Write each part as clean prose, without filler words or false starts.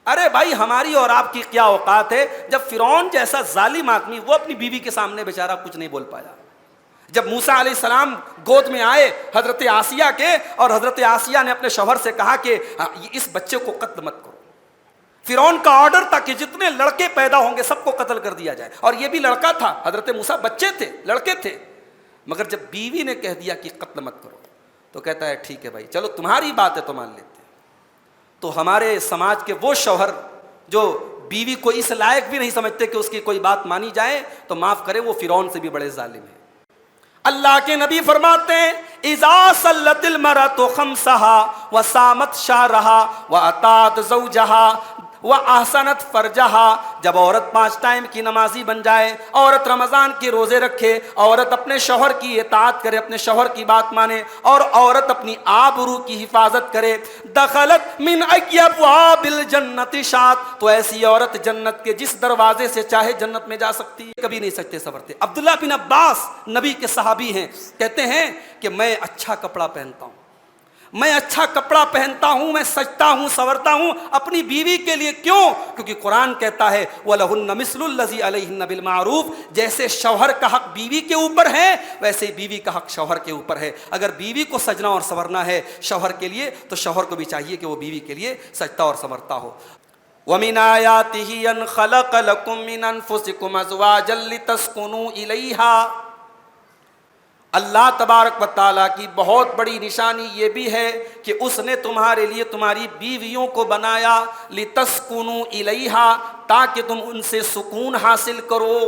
ارے بھائی ہماری اور آپ کی کیا اوقات ہے؟ جب فرعون جیسا ظالم آدمی وہ اپنی بیوی کے سامنے بیچارہ کچھ نہیں بول پایا. جب موسیٰ علیہ السلام گود میں آئے حضرت آسیہ کے, اور حضرت آسیہ نے اپنے شوہر سے کہا کہ اس بچے کو قتل مت کرو. فرعون کا آرڈر تھا کہ جتنے لڑکے پیدا ہوں گے سب کو قتل کر دیا جائے, اور یہ بھی لڑکا تھا. حضرت موسیٰ بچے تھے, لڑکے تھے. مگر جب بیوی نے کہہ دیا کہ قتل مت کرو تو کہتا ہے ٹھیک ہے بھائی چلو تمہاری بات ہے تو مان لیتے ہیں. تو ہمارے سماج کے وہ شوہر جو بیوی کو اس لائق بھی نہیں سمجھتے کہ اس کی کوئی بات مانی جائے, تو معاف کرے وہ فرعون سے بھی بڑے ظالم ہیں. اللہ کے نبی فرماتے ہیں اذا صلت المرأة خمسها وصامت شهرها واطاعت زوجها واحسنت فرجها, جب عورت 5 ٹائم کی نمازی بن جائے, عورت رمضان کے روزے رکھے, عورت اپنے شوہر کی اطاعت کرے, اپنے شوہر کی بات مانے, اور عورت اپنی آبرو کی حفاظت کرے, دخلت من ای ابواب الجنت شاءت, تو ایسی عورت جنت کے جس دروازے سے چاہے جنت میں جا سکتی ہے. کبھی نہیں سکتے سورتے. عبداللہ بن عباس نبی کے صحابی ہیں, کہتے ہیں کہ میں اچھا کپڑا پہنتا ہوں, میں اچھا کپڑا پہنتا ہوں, میں سجتا ہوں, سورتا ہوں اپنی بیوی کے لیے. کیوں؟ کیونکہ قرآن کہتا ہے وَلَهُنَّ مِثْلُ الَّذِي عَلَيْهِنَّ بِالْمَعْرُوفِ, جیسے شوہر کا حق بیوی کے اوپر ہے ویسے ہی بیوی کا حق شوہر کے اوپر ہے. اگر بیوی کو سجنا اور سورنا ہے شوہر کے لیے, تو شوہر کو بھی چاہیے کہ وہ بیوی کے لیے سجتا اور سورتا ہو. وَمِنْ آيَاتِهِ أَنْ خَلَقَ لَكُم مِّنْ أَنفُسِكُمْ أَزْوَاجًا لِتَسْكُنُوا إِلَيْهَا. اللہ تبارک و تعالیٰ کی بہت بڑی نشانی یہ بھی ہے کہ اس نے تمہارے لیے تمہاری بیویوں کو بنایا لِتَسْكُنُوا إِلَيْهَا, تاکہ تم ان سے سکون حاصل کرو.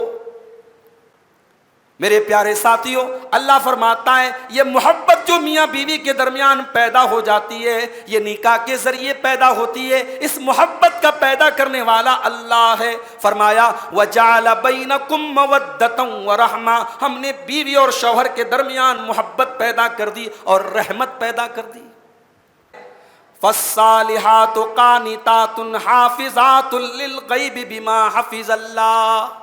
میرے پیارے ساتھیوں, اللہ فرماتا ہے یہ محبت جو میاں بیوی کے درمیان پیدا ہو جاتی ہے یہ نکاح کے ذریعے پیدا ہوتی ہے. اس محبت کا پیدا کرنے والا اللہ ہے. فرمایا وَجَعَلَ بَيْنَكُمْ مَوَدَّةً وَرَحْمَةً, ہم نے بیوی اور شوہر کے درمیان محبت پیدا کر دی اور رحمت پیدا کر دی. فَالصَّالِحَاتُ قَانِتَاتٌ حَافِظَاتٌ لِلْغَيْبِ بِمَا حَفِظَ اللَّهُ.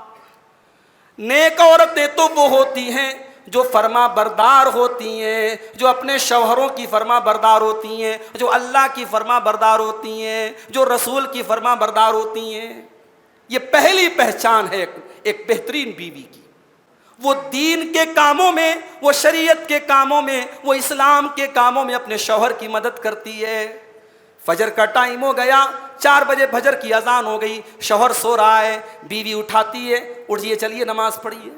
نیک عورتیں تو وہ ہوتی ہیں جو فرما بردار ہوتی ہیں, جو اپنے شوہروں کی فرما بردار ہوتی ہیں, جو اللہ کی فرما بردار ہوتی ہیں, جو رسول کی فرما بردار ہوتی ہیں. یہ پہلی پہچان ہے ایک بہترین بیوی کی. وہ دین کے کاموں میں, وہ شریعت کے کاموں میں, وہ اسلام کے کاموں میں اپنے شوہر کی مدد کرتی ہے. فجر کا ٹائم ہو گیا, 4 بجے فجر کی اذان ہو گئی, شوہر سو رہا ہے, بیوی اٹھاتی ہے, اٹھیے چلیے نماز پڑھیے.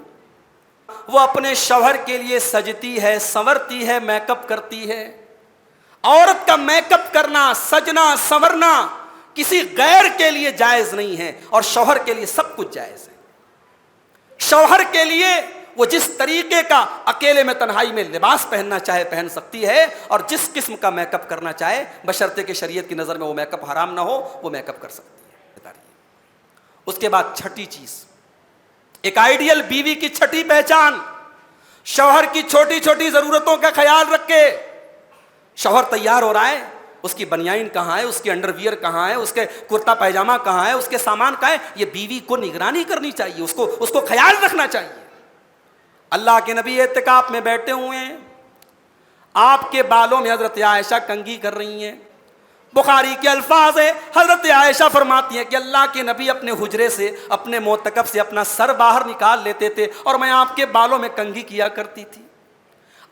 وہ اپنے شوہر کے لیے سجتی ہے, سنورتی ہے, میک اپ کرتی ہے. عورت کا میک اپ کرنا, سجنا, سنورنا کسی غیر کے لیے جائز نہیں ہے, اور شوہر کے لیے سب کچھ جائز ہے. شوہر کے لیے وہ جس طریقے کا اکیلے میں تنہائی میں لباس پہننا چاہے پہن سکتی ہے, اور جس قسم کا میک اپ کرنا چاہے بشرطے کہ شریعت کی نظر میں وہ میک اپ حرام نہ ہو وہ میک اپ کر سکتی ہے. اس کے بعد چھٹی چیز, ایک آئیڈیل بیوی کی چھٹی پہچان, شوہر کی چھوٹی چھوٹی ضرورتوں کا خیال رکھے. شوہر تیار ہو رہا ہے, اس کی بنیان کہاں ہے, اس کی انڈر ویئر کہاں ہے, اس کے کرتا پائجامہ کہاں ہے, اس کے سامان کہاں ہے, یہ بیوی کو نگرانی کرنی چاہیے, اس کو خیال رکھنا چاہیے. اللہ کے نبی اعتکاف میں بیٹھے ہوئے ہیں, آپ کے بالوں میں حضرت عائشہ کنگھی کر رہی ہیں. بخاری کے الفاظ ہے, حضرت عائشہ فرماتی ہیں کہ اللہ کے نبی اپنے حجرے سے, اپنے معتکف سے اپنا سر باہر نکال لیتے تھے اور میں آپ کے بالوں میں کنگھی کیا کرتی تھی.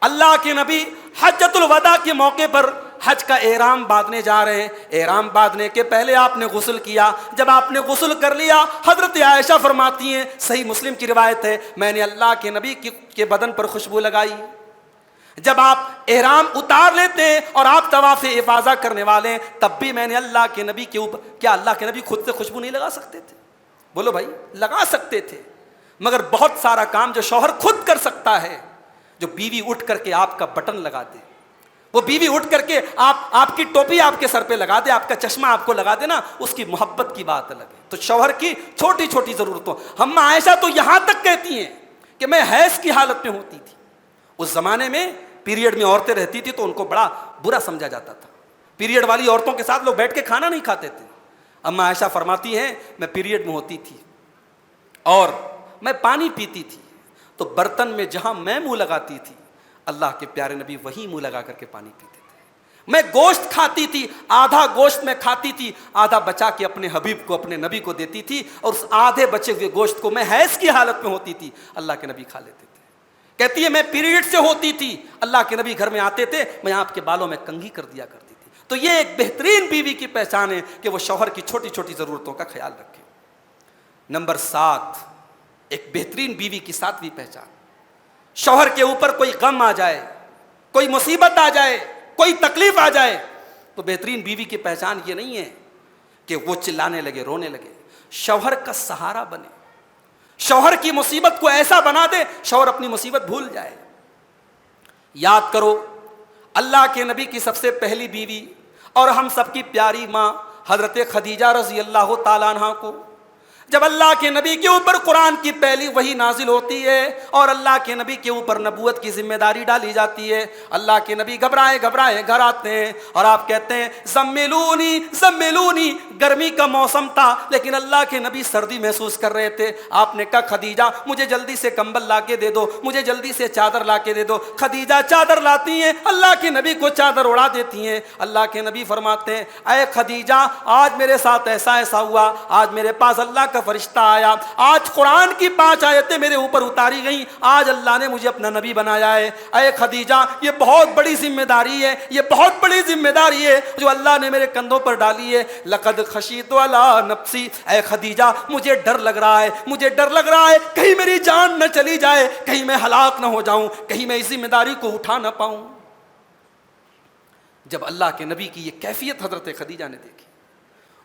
اللہ کے نبی حجۃ الوداع کے موقع پر حج کا احرام باندھنے جا رہے ہیں. احرام باندھنے کے پہلے آپ نے غسل کیا. جب آپ نے غسل کر لیا, حضرت عائشہ فرماتی ہیں, صحیح مسلم کی روایت ہے, میں نے اللہ کے نبی کے بدن پر خوشبو لگائی. جب آپ احرام اتار لیتے ہیں اور آپ طواف افاضہ کرنے والے ہیں, تب بھی میں نے اللہ کے نبی کے اوپر, کیا اللہ کے نبی خود سے خوشبو نہیں لگا سکتے تھے؟ بولو بھائی, لگا سکتے تھے. مگر بہت سارا کام جو شوہر خود کر سکتا ہے, جو بیوی اٹھ کر کے آپ کا بٹن لگا دے, وہ بیوی اٹھ کر کے آپ کی ٹوپی آپ کے سر پہ لگا دے, آپ کا چشمہ آپ کو لگا دے نا, اس کی محبت کی بات الگ ہے. تو شوہر کی چھوٹی چھوٹی ضرورتوں, ہم عائشہ تو یہاں تک کہتی ہیں کہ میں حیض کی حالت میں ہوتی تھی. اس زمانے میں پیریڈ میں عورتیں رہتی تھی تو ان کو بڑا برا سمجھا جاتا تھا. پیریڈ والی عورتوں کے ساتھ لوگ بیٹھ کے کھانا نہیں کھاتے تھے. اما عائشہ فرماتی ہیں میں پیریڈ میں ہوتی تھی اور میں پانی پیتی تھی, تو برتن میں جہاں میں منہ لگاتی تھی اللہ کے پیارے نبی وہی منہ لگا کر کے پانی پیتے تھے. میں گوشت کھاتی تھی، آدھا گوشت میں کھاتی تھی، آدھا بچا کے اپنے حبیب کو، اپنے نبی کو دیتی تھی، اور اس آدھے بچے ہوئے گوشت کو میں حیض کی حالت میں ہوتی تھی، اللہ کے نبی کھا لیتے تھے۔ کہتی ہے میں پیریڈ سے ہوتی تھی، اللہ کے نبی گھر میں آتے تھے، میں آپ کے بالوں میں کنگھی کر دیا کرتی تھی۔ تو یہ ایک بہترین بیوی کی پہچان ہے کہ وہ شوہر کی چھوٹی چھوٹی ضرورتوں کا خیال رکھے۔ نمبر 7، ایک بہترین بیوی کی 7ویں پہچان، شوہر کے اوپر کوئی غم آ جائے، کوئی مصیبت آ جائے، کوئی تکلیف آ جائے، تو بہترین بیوی کی پہچان یہ نہیں ہے کہ وہ چلانے لگے، رونے لگے، شوہر کا سہارا بنے، شوہر کی مصیبت کو ایسا بنا دے شوہر اپنی مصیبت بھول جائے۔ یاد کرو اللہ کے نبی کی سب سے پہلی بیوی اور ہم سب کی پیاری ماں حضرت خدیجہ رضی اللہ تعالیٰ عنہ کو جب اللہ کے نبی کے اوپر قرآن کی پہلی وحی نازل ہوتی ہے اور اللہ کے نبی کے اوپر نبوت کی ذمہ داری ڈالی جاتی ہے، اللہ کے نبی گھبرائے گھبرائے گھر آتے ہیں اور آپ کہتے ہیں زملونی زملونی، گرمی کا موسم تھا لیکن اللہ کے نبی سردی محسوس کر رہے تھے۔ آپ نے کہا خدیجہ مجھے جلدی سے کمبل لا کے دے دو، مجھے جلدی سے چادر لا کے دے دو۔ خدیجہ چادر لاتی ہیں، اللہ کے نبی کو چادر اڑا دیتی ہیں۔ اللہ کے نبی فرماتے ہیں اے خدیجہ آج میرے ساتھ ایسا ایسا ہوا، آج میرے پاس اللہ کا فرشتہ آیا، آج قرآن کی 5 آیتیں میرے اوپر اتاری گئیں، آج اللہ نے مجھے اپنا نبی بنایا ہے۔ اے خدیجہ یہ بہت بڑی ذمہ داری ہے، یہ بہت بڑی ذمہ داری ہے جو اللہ نے میرے کندھوں پر ڈالی ہے۔ لقد خشیت علی نفسی، اے خدیجہ مجھے ڈر لگ رہا ہے، مجھے ڈر لگ رہا ہے کہیں میری جان نہ چلی جائے، کہیں میں ہلاک نہ ہو جاؤں، کہیں میں اس ذمہ داری کو اٹھا نہ پاؤں۔ جب اللہ کے نبی کی یہ کیفیت حضرت خدیجہ نے دیکھی،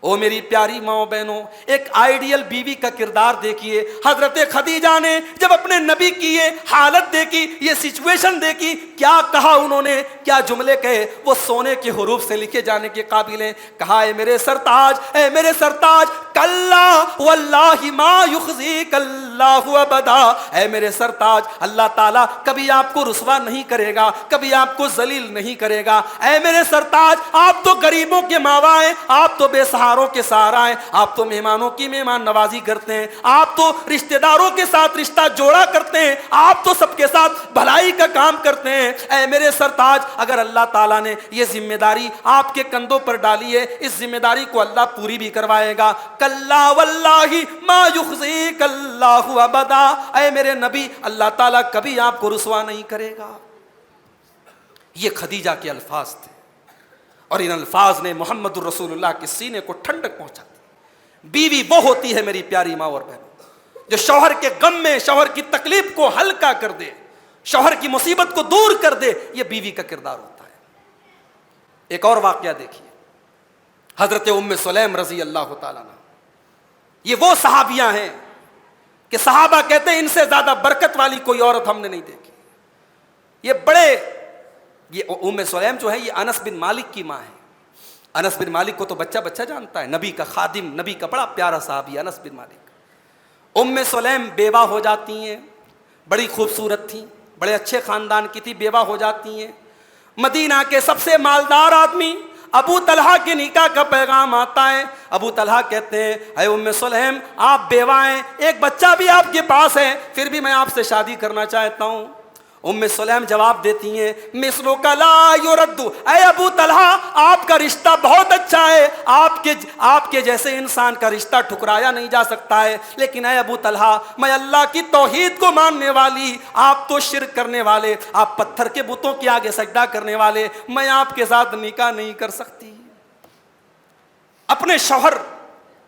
او میری پیاری ماں بہنوں، ایک آئیڈیل بیوی کا کردار دیکھیے۔ حضرت خدیجہ نے جب اپنے نبی کی یہ حالت دیکھی، یہ سچویشن دیکھی، کیا کہا انہوں نے، کیا جملے کہے، وہ سونے کے حروف سے لکھے جانے کے قابل ہیں۔ کہا اے میرے سرتاج، اے میرے سرتاج، کلا واللہ ما یخزیک اللہ ابدا، اے میرے سرتاج اللہ تعالیٰ کبھی آپ کو رسوا نہیں کرے گا، کبھی آپ کو ذلیل نہیں کرے گا۔ اے میرے سرتاج آپ تو غریبوں کے ماوا ہیں، آپ تو بے سہاروں کے سہارا ہیں، آپ تو مہمانوں کی مہمان نوازی کرتے ہیں، آپ تو رشتہ داروں کے ساتھ رشتہ جوڑا کرتے ہیں، آپ تو سب کے ساتھ بھلائی کا کام کرتے ہیں۔ اے میرے سرتاج اگر اللہ تعالیٰ نے یہ ذمہ داری آپ کے کندھوں پر ڈالی ہے، اس ذمہ داری کو اللہ پوری بھی کروائے گا۔ کلا واللہ ما یخزیک اللہ ابدا، اے میرے نبی اللہ تعالیٰ کبھی آپ کو رسوا نہیں کرے گا۔ یہ خدیجہ کے الفاظ تھے اور ان الفاظ نے محمد الرسول اللہ کے سینے کو ٹھنڈک پہنچا دی۔ بیوی وہ ہوتی ہے میری پیاری ماں اور بہنوں جو شوہر کے غم میں شوہر کی تکلیف کو ہلکا کر دے، شوہر کی مصیبت کو دور کر دے، یہ بیوی کا کردار ہوتا ہے۔ ایک اور واقعہ دیکھیے، حضرت ام سلیم رضی اللہ تعالیٰ عنہ، یہ وہ صحابیاں ہیں کہ صحابہ کہتے ہیں ان سے زیادہ برکت والی کوئی عورت ہم نے نہیں دیکھی۔ یہ ام سلیم جو ہے یہ انس بن مالک کی ماں ہے۔ انس بن مالک کو تو بچہ بچہ جانتا ہے، نبی کا خادم، نبی کا بڑا پیارا صحابی انس بن مالک۔ ام سلیم بیوہ ہو جاتی ہیں، بڑی خوبصورت تھیں، بڑے اچھے خاندان کی تھی، بیوہ ہو جاتی ہیں۔ مدینہ کے سب سے مالدار آدمی ابو طلحہ کے نکاح کا پیغام آتا ہے۔ ابو طلحہ کہتے ہیں اے ام سلیم آپ بیوہ ہیں، ایک بچہ بھی آپ کے پاس ہے، پھر بھی میں آپ سے شادی کرنا چاہتا ہوں۔ ام سلیم جواب دیتی ہیں مثلو کا لا یرد، اے ابو طلحہ آپ کا رشتہ بہت اچھا ہے، آپ کے جیسے انسان کا رشتہ ٹھکرایا نہیں جا سکتا ہے، لیکن اے ابو طلحہ میں اللہ کی توحید کو ماننے والی، آپ تو شرک کرنے والے، آپ پتھر کے بتوں کے آگے سجدہ کرنے والے، میں آپ کے ساتھ نکاح نہیں کر سکتی۔ اپنے شوہر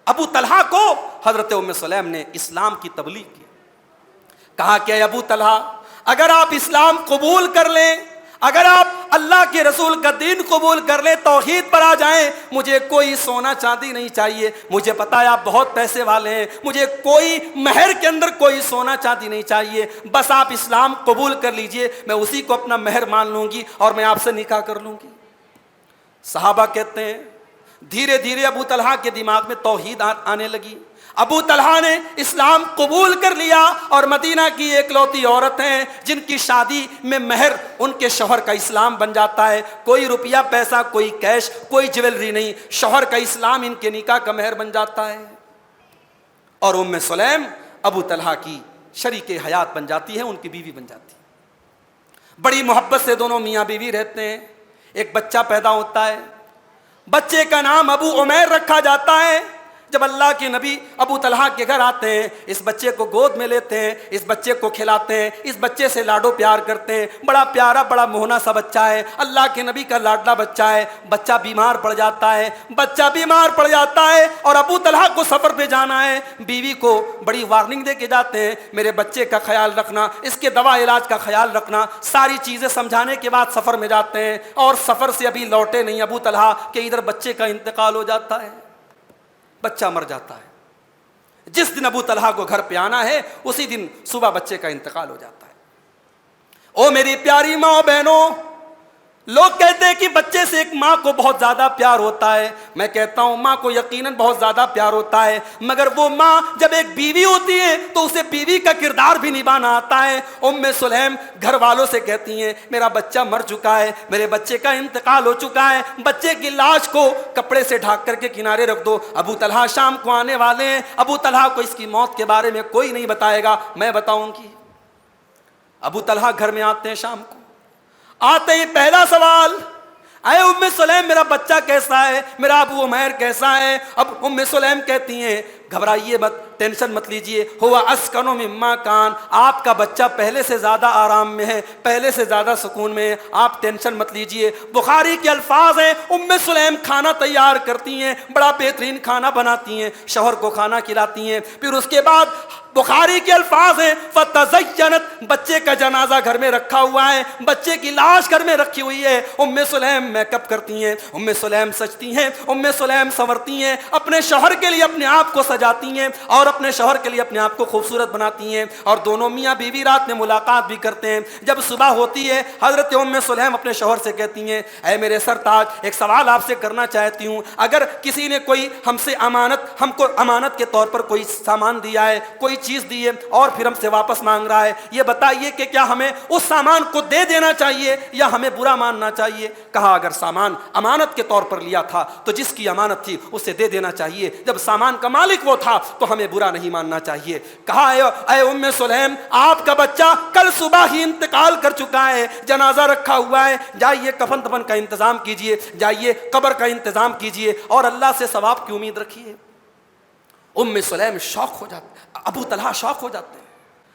ابو طلحہ کو حضرت ام سلیم نے اسلام کی تبلیغ کی، کہا کہ اے ابو طلحہ اگر آپ اسلام قبول کر لیں، اگر آپ اللہ کے رسول کا دین قبول کر لیں، توحید پر آ جائیں، مجھے کوئی سونا چاندی نہیں چاہیے، مجھے پتا ہے آپ بہت پیسے والے ہیں، مجھے کوئی مہر کے اندر کوئی سونا چاندی نہیں چاہیے، بس آپ اسلام قبول کر لیجئے، میں اسی کو اپنا مہر مان لوں گی اور میں آپ سے نکاح کر لوں گی۔ صحابہ کہتے ہیں دھیرے دھیرے ابو طلحہ کے دماغ میں توحید آنے لگی، ابو طلحہ نے اسلام قبول کر لیا اور مدینہ کی ایک لوتی عورت ہیں جن کی شادی میں مہر ان کے شوہر کا اسلام بن جاتا ہے، کوئی روپیہ پیسہ، کوئی کیش، کوئی جیولری نہیں، شوہر کا اسلام ان کے نکاح کا مہر بن جاتا ہے۔ اور ام سلیم ابو طلحہ کی شریک حیات بن جاتی ہے، ان کی بیوی بن جاتی ہے۔ بڑی محبت سے دونوں میاں بیوی رہتے ہیں۔ ایک بچہ پیدا ہوتا ہے، بچے کا نام ابو عمیر رکھا جاتا ہے۔ جب اللہ کے نبی ابو طلحہ کے گھر آتے ہیں، اس بچے کو گود میں لیتے ہیں، اس بچے کو کھلاتے ہیں، اس بچے سے لاڈو پیار کرتے ہیں، بڑا پیارا بڑا موہنا سا بچہ ہے، اللہ کے نبی کا لاڈلا بچہ ہے۔ بچہ بیمار پڑ جاتا ہے، اور ابو طلحہ کو سفر پہ جانا ہے، بیوی کو بڑی وارننگ دے کے جاتے ہیں، میرے بچے کا خیال رکھنا، اس کے دوا علاج کا خیال رکھنا، ساری چیزیں سمجھانے کے بعد سفر میں جاتے ہیں، اور سفر سے ابھی لوٹے نہیں ابو طلحہ کہ ادھر بچے کا انتقال ہو جاتا ہے، بچہ مر جاتا ہے۔ جس دن ابو طلحہ کو گھر پہ آنا ہے اسی دن صبح بچے کا انتقال ہو جاتا ہے۔ او میری پیاری ماں بہنوں، لوگ کہتے ہیں کہ بچے سے ایک ماں کو بہت زیادہ پیار ہوتا ہے، میں کہتا ہوں ماں کو یقیناً بہت زیادہ پیار ہوتا ہے، مگر وہ ماں جب ایک بیوی ہوتی ہے تو اسے بیوی کا کردار بھی نبھانا آتا ہے۔ سلیم گھر والوں سے کہتی ہیں میرا بچہ مر چکا ہے، میرے بچے کا انتقال ہو چکا ہے، بچے کی لاش کو کپڑے سے ڈھانک کر کے کنارے رکھ دو، ابو طلحہ شام کو آنے والے ہیں، ابو طلحہ کو اس کی موت کے بارے میں کوئی نہیں بتائے گا، میں بتاؤں گی۔ ابو طلحہ گھر میں آتے ہیں، شام کو آتے ہی پہلا سوال، اے سلیم میرا بچہ کیسا ہے، میرا ابو عمیر کیسا ہے؟ اب سلیم کہتی ہیں گھبرائیے مت، ٹینشن مت لیجئے، ہوا اسکن مما کان، آپ کا بچہ پہلے سے زیادہ آرام میں ہے، پہلے سے زیادہ سکون میں ہے، آپ ٹینشن مت لیجئے۔ بخاری کے الفاظ ہیں، سلیم کھانا تیار کرتی ہیں، بڑا بہترین کھانا بناتی ہیں، شوہر کو کھانا کھلاتی ہیں، پھر اس کے بعد بخاری کے الفاظ ہیں فتزینت، بچے کا جنازہ گھر میں رکھا ہوا ہے، بچے کی لاش گھر میں رکھی ہوئی ہے، سلیم میک اپ کرتی ہیں، سلیم سجتی ہیں، سلیم سنورتی ہیں، اپنے شوہر کے لیے اپنے آپ کو سجاتی ہیں اور اپنے شوہر کے لیے اپنے آپ کو خوبصورت بناتی ہیں، اور دونوں میاں بیوی رات میں ملاقات بھی کرتے ہیں۔ جب صبح ہوتی ہے حضرت سلیم اپنے شوہر سے کہتی ہیں اے میرے سرتاج، ایک سوال آپ سے کرنا چاہتی ہوں، اگر کسی نے کوئی ہم سے ہم کو امانت کے طور پر کوئی سامان دیا ہے، کوئی چیز دی ہے اور پھر ہم سے واپس مانگ رہا ہے، یہ بتائیے کہ کیا ہمیں اس سامان کو دے دینا چاہیے یا ہمیں برا ماننا چاہیے؟ کہا اگر سامان امانت کے طور پر لیا تھا تو جس کی امانت تھی اسے دے دینا چاہیے، جب سامان کا مالک وہ تھا تو ہمیں برا نہیں ماننا چاہیے۔ کہا اے سلیم آپ کا بچہ کل صبح ہی انتقال کر چکا ہے، جنازہ رکھا ہوا ہے، جائیے کفن دفن کا انتظام کیجئے، جائیے قبر کا انتظام کیجئے اور اللہ سے ثواب کی امید رکھیے۔ سلیم شوق ہو جاتے، ابو طلحہ شوق ہو جاتے ہیں،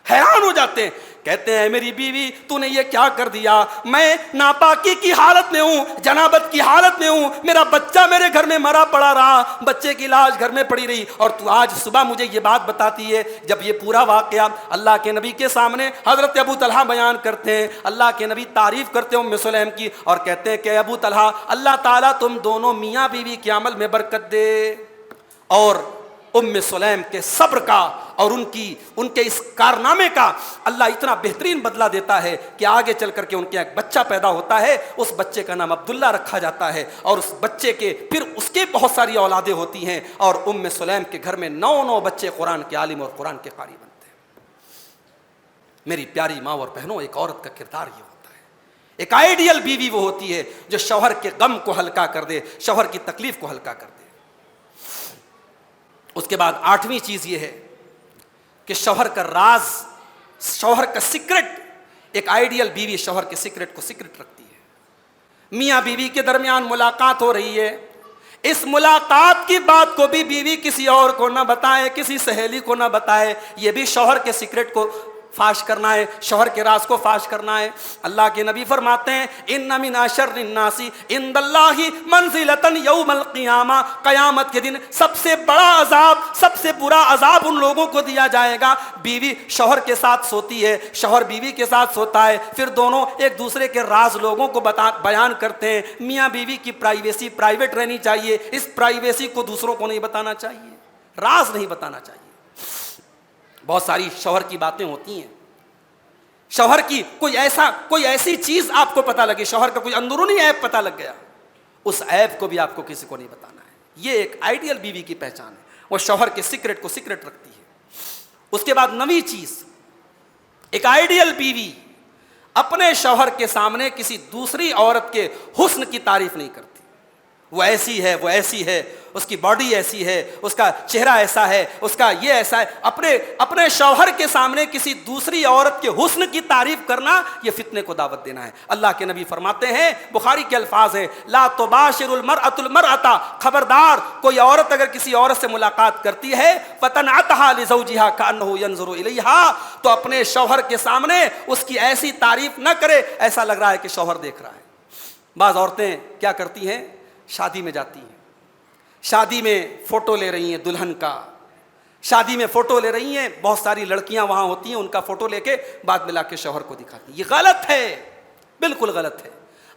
حیران ہو جاتے ہیں، کہتے ہیں میری بیوی تو نے یہ کیا کر دیا، میں ناپاکی کی حالت میں ہوں، جنابت کی حالت میں ہوں، میرا بچہ میرے گھر میں مرا پڑا رہا، بچے کی لاش گھر میں پڑی رہی، اور تو آج صبح مجھے یہ بات بتاتی ہے۔ جب یہ پورا واقعہ اللہ کے نبی کے سامنے حضرت ابو طلحہ بیان کرتے ہیں، اللہ کے نبی تعریف کرتے ہیں سلیم کی اور کہتے ہیں کہ ابو طلحہ اللہ تعالیٰ تم دونوں میاں بیوی کے عمل میں برکت دے، اور سلیم کے صبر کا اور ان کے اس کارنامے کا اللہ اتنا بہترین بدلہ دیتا ہے کہ آگے چل کر کے ان کے ایک بچہ پیدا ہوتا ہے، اس بچے کا نام عبداللہ رکھا جاتا ہے، اور اس بچے کے پھر اس کے بہت ساری اولادیں ہوتی ہیں، اور سلیم کے گھر میں 9 بچے قرآن کے عالم اور قرآن کے قاری بنتے ہیں۔ میری پیاری ماں اور بہنوں، ایک عورت کا کردار یہ ہوتا ہے، ایک آئیڈیل بیوی وہ ہوتی ہے جو شوہر کے غم کو ہلکا کر دے، شوہر کی تکلیف کو ہلکا کر دے۔ اس کے بعد 8ویں چیز یہ ہے کہ شوہر کا راز، شوہر کا سیکرٹ، ایک آئیڈیل بیوی شوہر کے سیکرٹ کو سیکرٹ رکھتی ہے۔ میاں بیوی کے درمیان ملاقات ہو رہی ہے، اس ملاقات کی بات کو بھی بیوی کسی اور کو نہ بتائے، کسی سہیلی کو نہ بتائے، یہ بھی شوہر کے سیکرٹ کو فاش کرنا ہے، شوہر کے راز کو فاش کرنا ہے۔ اللہ کے نبی فرماتے ہیں ان من اشر الناس عند اللہ منزلۃ یوم القیامہ، قیامت کے دن سب سے بڑا عذاب، سب سے برا عذاب ان لوگوں کو دیا جائے گا، بیوی شوہر کے ساتھ سوتی ہے، شوہر بیوی کے ساتھ سوتا ہے، پھر دونوں ایک دوسرے کے راز لوگوں کو بیان کرتے ہیں۔ میاں بیوی کی پرائیویسی پرائیویٹ رہنی چاہیے، اس پرائیویسی کو دوسروں کو نہیں بتانا چاہیے، راز نہیں بتانا چاہیے۔ بہت ساری شوہر کی باتیں ہوتی ہیں، شوہر کی کوئی ایسی چیز آپ کو پتہ لگے، شوہر کا کوئی اندرونی عیب پتہ لگ گیا، اس عیب کو بھی آپ کو کسی کو نہیں بتانا ہے۔ یہ ایک آئیڈیل بیوی کی پہچان ہے، وہ شوہر کے سیکرٹ کو سیکرٹ رکھتی ہے۔ اس کے بعد 9ویں چیز، ایک آئیڈیل بیوی اپنے شوہر کے سامنے کسی دوسری عورت کے حسن کی تعریف نہیں کرتی، وہ ایسی ہے، وہ ایسی ہے، اس کی باڈی ایسی ہے، اس کا چہرہ ایسا ہے، اس کا یہ ایسا ہے. اپنے شوہر کے سامنے کسی دوسری عورت کے حسن کی تعریف کرنا یہ فتنے کو دعوت دینا ہے. اللہ کے نبی فرماتے ہیں، بخاری کے الفاظ ہیں، لا تباشر المرأة المرأة، خبردار کوئی عورت اگر کسی عورت سے ملاقات کرتی ہے فتنعتها لزوجها كأنه ينظر إليها، تو اپنے شوہر کے سامنے اس کی ایسی تعریف نہ کرے ایسا لگ رہا ہے کہ شوہر دیکھ رہا ہے. بعض عورتیں کیا کرتی ہیں، شادی میں جاتی ہیں، شادی میں فوٹو لے رہی ہیں دلہن کا، شادی میں فوٹو لے رہی ہیں، بہت ساری لڑکیاں وہاں ہوتی ہیں، ان کا فوٹو لے کے بعد میں لا کے شوہر کو دکھاتی ہیں. یہ غلط ہے، بالکل غلط ہے.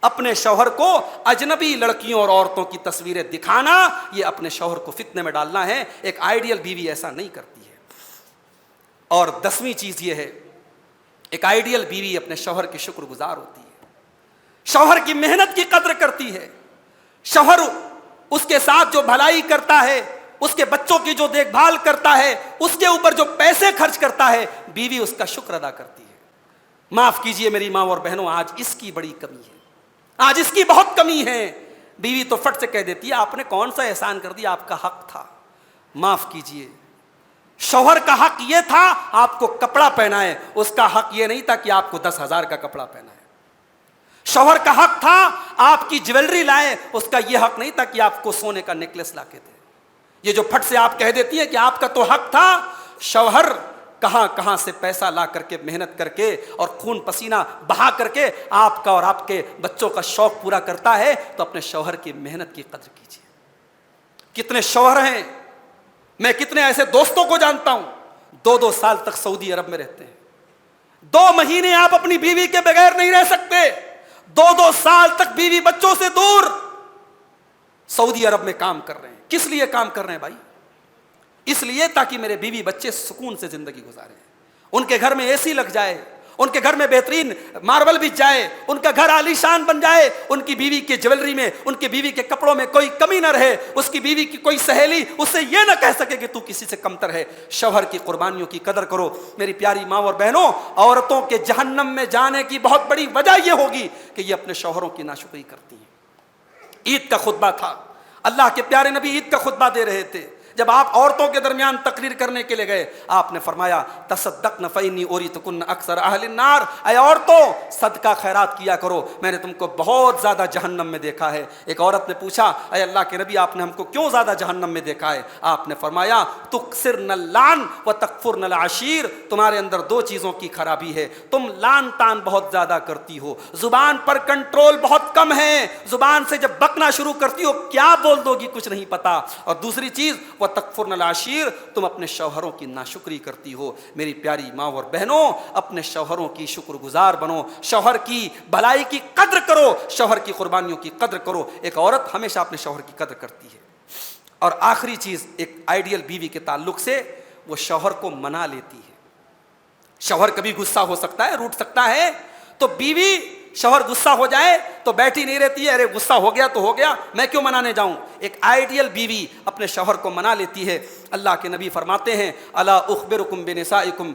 اپنے شوہر کو اجنبی لڑکیوں اور عورتوں کی تصویریں دکھانا یہ اپنے شوہر کو فتنے میں ڈالنا ہے. ایک آئیڈیل بیوی ایسا نہیں کرتی ہے. اور 10ویں چیز یہ ہے، ایک آئیڈیل بیوی اپنے شوہر کی شکر گزار ہوتی ہے، شوہر کی محنت کی قدر کرتی ہے. شوہر اس کے ساتھ جو بھلائی کرتا ہے، اس کے بچوں کی جو دیکھ بھال کرتا ہے، اس کے اوپر جو پیسے خرچ کرتا ہے، بیوی اس کا شکر ادا کرتی ہے. معاف کیجئے میری ماں اور بہنوں، آج اس کی بڑی کمی ہے، آج اس کی بہت کمی ہے. بیوی تو فٹ سے کہہ دیتی ہے آپ نے کون سا احسان کر دیا، آپ کا حق تھا. معاف کیجئے، شوہر کا حق یہ تھا آپ کو کپڑا پہنائے، اس کا حق یہ نہیں تھا کہ آپ کو 10,000 کا کپڑا پہنائے. شوہر کا حق تھا آپ کی جیولری لائے، اس کا یہ حق نہیں تھا کہ آپ کو سونے کا نیکلس لا کے دے. یہ جو پھٹ سے آپ کہہ دیتی ہیں کہ آپ کا تو حق تھا، شوہر کہاں کہاں سے پیسہ لا کر کے، محنت کر کے اور خون پسینہ بہا کر کے آپ کا اور آپ کے بچوں کا شوق پورا کرتا ہے. تو اپنے شوہر کی محنت کی قدر کیجیے. کتنے شوہر ہیں، میں کتنے ایسے دوستوں کو جانتا ہوں 2 سال تک سعودی عرب میں رہتے ہیں، 2 مہینے آپ اپنی بیوی کے بغیر نہیں رہ سکتے، 2 سال تک بیوی بچوں سے دور سعودی عرب میں کام کر رہے ہیں. کس لیے کام کر رہے ہیں بھائی؟ اس لیے تاکہ میرے بیوی بچے سکون سے زندگی گزاریں، ان کے گھر میں اے سی لگ جائے، ان کے گھر میں بہترین ماربل بچ جائے، ان کا گھر عالی شان بن جائے، ان کی بیوی کے جیولری میں، ان کی بیوی کے کپڑوں میں کوئی کمی نہ رہے، اس کی بیوی کی کوئی سہیلی اس سے یہ نہ کہہ سکے کہ تو کسی سے کمتر ہے. شوہر کی قربانیوں کی قدر کرو. میری پیاری ماں اور بہنوں، عورتوں کے جہنم میں جانے کی بہت بڑی وجہ یہ ہوگی کہ یہ اپنے شوہروں کی ناشکری کرتی ہیں. عید کا خطبہ تھا، اللہ کے پیارے نبی عید کا خطبہ دے رہے تھے. جب آپ عورتوں کے درمیان تقریر کرنے کے لیے گئے، آپ نے فرمایا تصدقن فإنی اوریتکن اکثر اہل النار، اے عورتوں صدقہ خیرات کیا کرو، میں نے تم کو بہت زیادہ جہنم میں دیکھا ہے. ایک عورت نے پوچھا، اے اللہ کے نبی آپ نے ہم کو کیوں زیادہ جہنم میں دیکھا ہے؟ آپ نے فرمایا تکثرن اللعن وتکفرن العشیر، تمہارے اندر 2 چیزوں کی خرابی ہے، تم لان تان بہت زیادہ کرتی ہو، زبان پر کنٹرول بہت کم ہے، زبان سے جب بکنا شروع کرتی ہو کیا بول دو گی کچھ نہیں پتا، اور دوسری چیز وَتَكْفُرْنَ الْعَشِيرَ، تم اپنے شوہروں کی ناشکری کرتی ہو. میری پیاری ماں اور بہنوں، اپنے شوہروں کی شکر گزار بنو، شوہر کی بھلائی کی قدر کرو، شوہر کی قربانیوں کی قدر کرو. ایک عورت ہمیشہ اپنے شوہر کی قدر کرتی ہے. اور آخری چیز، ایک آئیڈیل بیوی کے تعلق سے وہ شوہر کو منا لیتی ہے. شوہر کبھی غصہ ہو سکتا ہے، روٹھ سکتا ہے، تو بیوی شوہر غصہ ہو جائے تو بیٹھی نہیں رہتی ہے، ارے غصہ ہو گیا تو ہو گیا، میں کیوں منانے جاؤں. ایک آئیڈیل بیوی اپنے شوہر کو منا لیتی ہے. اللہ کے نبی فرماتے ہیں، الا اخبرکم بنسائکم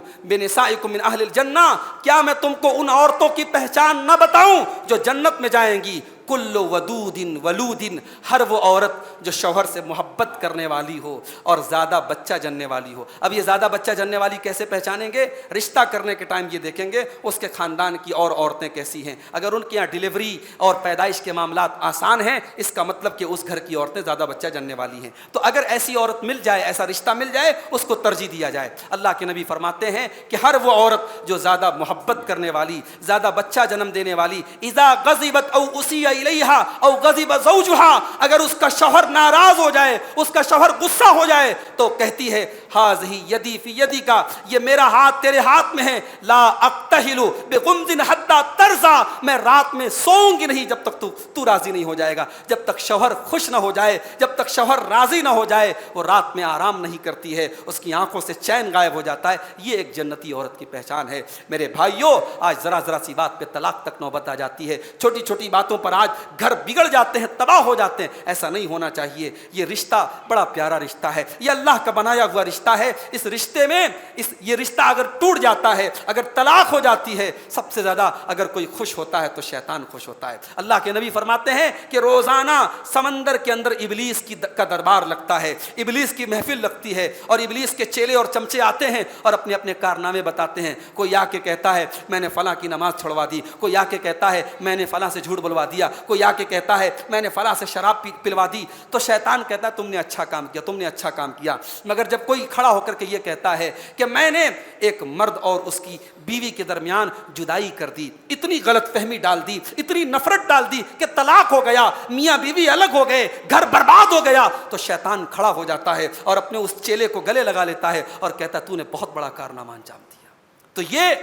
من اہل الجنہ، کیا میں تم کو ان عورتوں کی پہچان نہ بتاؤں جو جنت میں جائیں گی؟ کل ودود ولود، ہر وہ عورت جو شوہر سے محبت کرنے والی ہو اور زیادہ بچہ جننے والی ہو. اب یہ زیادہ بچہ جننے والی کیسے پہچانیں گے؟ رشتہ کرنے کے ٹائم یہ دیکھیں گے اس کے خاندان کی اور عورتیں کیسی ہیں. اگر ان کے یہاں ڈیلیوری اور پیدائش کے معاملات آسان ہیں، اس کا مطلب کہ اس گھر کی عورتیں زیادہ بچہ جننے والی ہیں. تو اگر ایسی عورت مل جائے، ایسا رشتہ مل جائے، اس کو ترجیح دیا جائے. اللہ کے نبی فرماتے ہیں کہ ہر وہ عورت جو زیادہ محبت کرنے والی، زیادہ بچہ جنم دینے والی، اذا غضبت او اسی الیہا او غضب زوجہا، اگر اس کا شوہر ناراض ہو جائے، اس کا شوہر غصہ ہو جائے، تو کہتی ہے ہاذہ یدی فی یدک، یہ میرا ہاتھ تیرے ہاتھ میں ہے، لا اقتحل بغمض حتی ترضى، میں رات میں سوؤں گی نہیں جب تک تو راضی نہیں ہو جائے گا. جب تک شوہر خوش نہ ہو جائے، جب تک شوہر راضی نہ ہو جائے، وہ رات میں آرام نہیں کرتی ہے، اس کی آنکھوں سے چین غائب ہو جاتا ہے. یہ ایک جنتی عورت کی پہچان ہے. میرے بھائیوں، آج ذرا سی بات پہ طلاق تک نوبت آ جاتی ہے، چھوٹی چھوٹی باتوں پر آج گھر بگڑ جاتے ہیں، تباہ ہو جاتے ہیں. ایسا نہیں ہونا چاہیے. یہ رشتہ بڑا پیارا رشتہ ہے، یہ اللہ کا بنایا ہوا رشتہ ہے. اس رشتے میں یہ رشتہ اگر ٹوٹ جاتا ہے، اگر طلاق ہو جاتی ہے، سب سے زیادہ اگر کوئی خوش ہوتا ہے تو شیطان خوش ہوتا ہے. ہے۔ اللہ کے نبی فرماتے ہیں کہ روزانہ سمندر کے اندر ابلیس کا دربار لگتا ہے، ابلیس کی محفل لگتی ہے، اور ابلیس کے چیلے اور چمچے آتے ہیں اور اپنے اپنے کارنامے بتاتے ہیں۔ کوئی آ کے کہتا ہے میں نے فلاں کی نماز چھڑوا دی، کوئی آ کے کہتا ہے میں نے فلاں سے جھوٹ بلوا دیا، کوئی آ کے کہتا ہے میں نے فلاں سے شراب پلوا دی۔ تو شیطان کہتا ہے تم نے اچھا کام کیا، تم نے اچھا کام کیا۔ مگر جب کوئی کھڑا ہو کر کے یہ کہتا ہے کہ میں نے ایک مرد اور اس کی بیوی کے درمیان جدائی کر دی، اتنی غلط فہمی ڈال دی، اتنی نفرت ڈال دی کہ طلاق ہو گیا، میاں بیوی الگ ہو گئے، گھر برباد ہو گیا، تو شیطان کھڑا ہو جاتا ہے اور اپنے اس چیلے کو گلے لگا لیتا ہے اور کہتا ہے تو نے بہت بڑا کارنامہ انجام دیا۔ تو یہ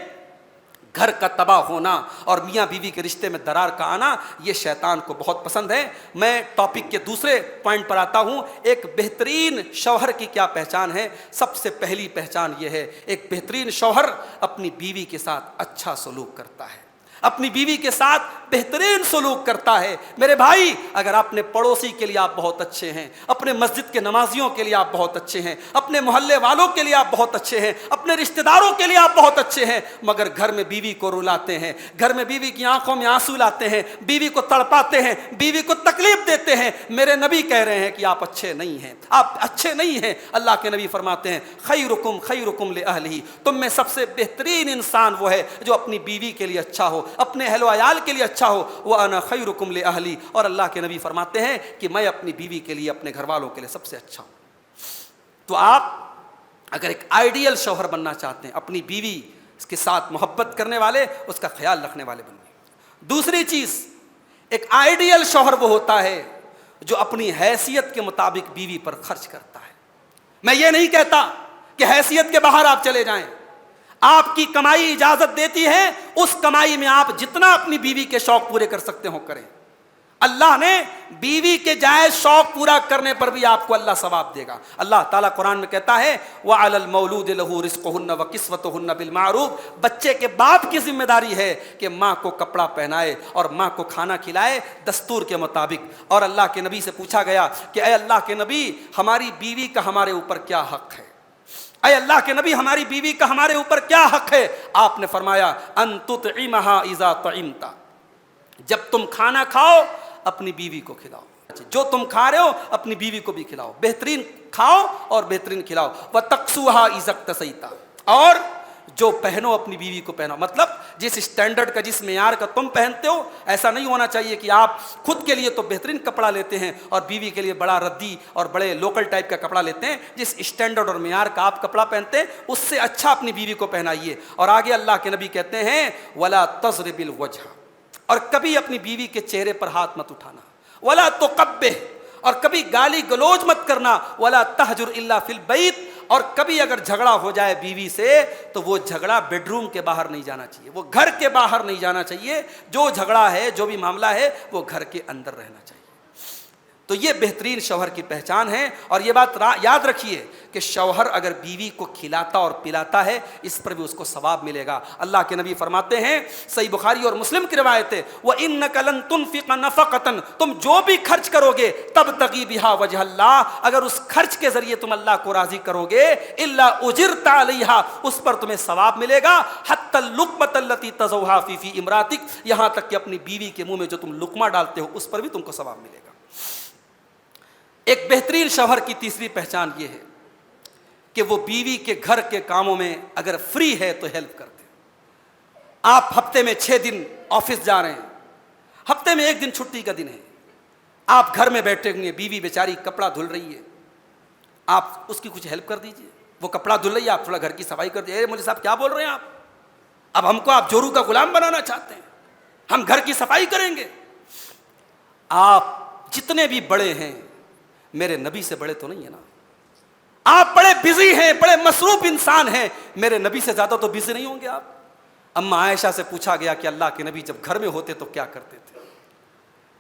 گھر کا تباہ ہونا اور میاں بیوی کے رشتے میں درار کا آنا یہ شیطان کو بہت پسند ہے۔ میں ٹاپک کے دوسرے پوائنٹ پر آتا ہوں، ایک بہترین شوہر کی کیا پہچان ہے؟ سب سے پہلی پہچان یہ ہے، ایک بہترین شوہر اپنی بیوی کے ساتھ اچھا سلوک کرتا ہے، اپنی بیوی کے ساتھ بہترین سلوک کرتا ہے۔ میرے بھائی، اگر اپنے پڑوسی کے لیے آپ بہت اچھے ہیں، اپنے مسجد کے نمازیوں کے لیے آپ بہت اچھے ہیں، اپنے محلے والوں کے لیے آپ بہت اچھے ہیں، اپنے رشتہ داروں کے لیے آپ بہت اچھے ہیں، مگر گھر میں بیوی کو رلاتے ہیں، گھر میں بیوی کی آنکھوں میں آنسو لاتے ہیں، بیوی کو تڑپاتے ہیں، بیوی کو تکلیف دیتے ہیں، میرے نبی کہہ رہے ہیں کہ آپ اچھے نہیں ہیں، آپ اچھے نہیں ہیں۔ اللہ کے نبی فرماتے ہیں خیرکم خیرکم لأہلہ، تم میں سب سے بہترین انسان وہ ہے جو اپنی بیوی کے لیے اچھا ہو، اپنے اہل و عیال کے لیے اچھا ہو۔ وَأَنَا خَيْرُكُمْ لِأَهْلِي، اور اللہ کے نبی فرماتے ہیں کہ میں اپنی بیوی کے لیے، اپنے گھر والوں کے لیے سب سے اچھا ہوں۔ تو آپ اگر ایک آئیڈیل شوہر بننا چاہتے ہیں، اپنی بیوی کے ساتھ محبت کرنے والے، اس کا خیال رکھنے والے بنیں۔ دوسری چیز، ایک آئیڈیل شوہر وہ ہوتا ہے جو اپنی حیثیت کے مطابق بیوی پر خرچ کرتا ہے۔ میں یہ نہیں کہتا کہ حیثیت کے باہر آپ چلے جائیں، آپ کی کمائی اجازت دیتی ہے، اس کمائی میں آپ جتنا اپنی بیوی کے شوق پورے کر سکتے ہو کریں۔ اللہ نے بیوی کے جائز شوق پورا کرنے پر بھی آپ کو اللہ ثواب دے گا۔ اللہ تعالیٰ قرآن میں کہتا ہے وَعَلَى الْمَوْلُودِ لَهُ رِزْقُهُنَّ وَكِسْوَتُهُنَّ بِالْمَعْرُوفِ، بچے کے باپ کی ذمہ داری ہے کہ ماں کو کپڑا پہنائے اور ماں کو کھانا کھلائے دستور کے مطابق۔ اور اللہ کے نبی سے پوچھا گیا کہ اے اللہ کے نبی، ہماری بیوی کا ہمارے اوپر کیا حق ہے؟ اے اللہ کے نبی، ہماری بیوی کا ہمارے اوپر کیا حق ہے؟ آپ نے فرمایا ان تطعمها اذا طعمت، جب تم کھانا کھاؤ اپنی بیوی کو کھلاؤ، جو تم کھا رہے ہو اپنی بیوی کو بھی کھلاؤ، بہترین کھاؤ اور بہترین کھلاؤ۔ وتقسوها اذا اقتسیت، اور جو پہنو اپنی بیوی کو پہنو، مطلب جس اسٹینڈرڈ کا، جس معیار کا تم پہنتے ہو، ایسا نہیں ہونا چاہیے کہ آپ خود کے لیے تو بہترین کپڑا لیتے ہیں اور بیوی کے لیے بڑا ردی اور بڑے لوکل ٹائپ کا کپڑا لیتے ہیں۔ جس اسٹینڈرڈ اور معیار کا آپ کپڑا پہنتے ہیں اس سے اچھا اپنی بیوی کو پہنائیے۔ اور آگے اللہ کے نبی کہتے ہیں ولا تضرب الوجہ، اور کبھی اپنی بیوی کے چہرے پر ہاتھ مت اٹھانا، ولا تقبح، اور کبھی گالی گلوچ مت کرنا، ولا تہجر الا فی البیت، اور کبھی اگر جھگڑا ہو جائے بیوی سے تو وہ جھگڑا بیڈ روم کے باہر نہیں جانا چاہیے، وہ گھر کے باہر نہیں جانا چاہیے، جو جھگڑا ہے، جو بھی معاملہ ہے وہ گھر کے اندر رہنا چاہیے۔ تو یہ بہترین شوہر کی پہچان ہے۔ اور یہ بات یاد رکھیے کہ شوہر اگر بیوی کو کھلاتا اور پلاتا ہے اس پر بھی اس کو ثواب ملے گا۔ اللہ کے نبی فرماتے ہیں، صحیح بخاری اور مسلم کی روایت ہے وَإِنَّكَ لَن تُنْفِقَ نَفَقَةً، تم جو بھی خرچ کرو گے تَبْتَغِي بِهَا وَجْهَ اللَّهِ، اگر اس خرچ کے ذریعے تم اللہ کو راضی کرو گے إِلَّا أُجِرْتَ عَلَيْهَا، اس پر تمہیں ثواب ملے گا، حَتَّى اللُّقْمَةَ الَّتِي تَزَوْهَا فِي امْرَأَتِكَ، یہاں تک کہ اپنی بیوی کے منہ میں جو تم لقمہ ڈالتے ہو اس پر بھی تم کو ثواب ملے گا۔ ایک بہترین شوہر کی تیسری پہچان یہ ہے کہ وہ بیوی کے گھر کے کاموں میں اگر فری ہے تو ہیلپ کرتے ہیں۔ آپ ہفتے میں 6 دن آفس جا رہے ہیں، ہفتے میں 1 دن چھٹی کا دن ہے، آپ گھر میں بیٹھے ہوئے، بیوی بیچاری کپڑا دھل رہی ہے، آپ اس کی کچھ ہیلپ کر دیجئے۔ وہ کپڑا دھل رہی ہے، آپ تھوڑا گھر کی صفائی کر دیجئے۔ اے مولوی صاحب کیا بول رہے ہیں آپ؟ اب ہم کو آپ جورو کا غلام بنانا چاہتے ہیں، ہم گھر کی صفائی کریں گے؟ آپ جتنے بھی بڑے ہیں میرے نبی سے بڑے تو نہیں ہیں نا، آپ بڑے بزی ہیں، بڑے مصروف انسان ہیں، میرے نبی سے زیادہ تو بزی نہیں ہوں گے آپ۔ اما عائشہ سے پوچھا گیا کہ اللہ کے نبی جب گھر میں ہوتے تو کیا کرتے تھے؟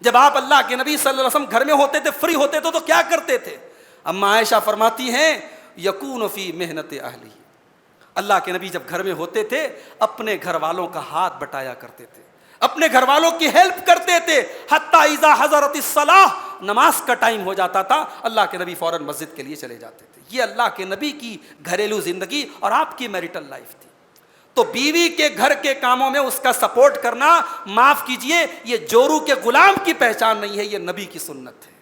جب آپ اللہ کے نبی صلی اللہ علیہ وسلم گھر میں ہوتے تھے، فری ہوتے تھے تو کیا کرتے تھے؟ اما عائشہ فرماتی ہیں یکون فی محنت اہلی، اللہ کے نبی جب گھر میں ہوتے تھے اپنے گھر والوں کا ہاتھ بٹایا کرتے تھے، اپنے گھر والوں کی ہیلپ کرتے تھے، حتی اذا حضرت الصلاۃ، نماز کا ٹائم ہو جاتا تھا اللہ کے نبی فوراً مسجد کے لیے چلے جاتے تھے۔ یہ اللہ کے نبی کی گھریلو زندگی اور آپ کی میریٹل لائف تھی۔ تو بیوی کے گھر کے کاموں میں اس کا سپورٹ کرنا، معاف کیجئے، یہ جورو کے غلام کی پہچان نہیں ہے، یہ نبی کی سنت ہے۔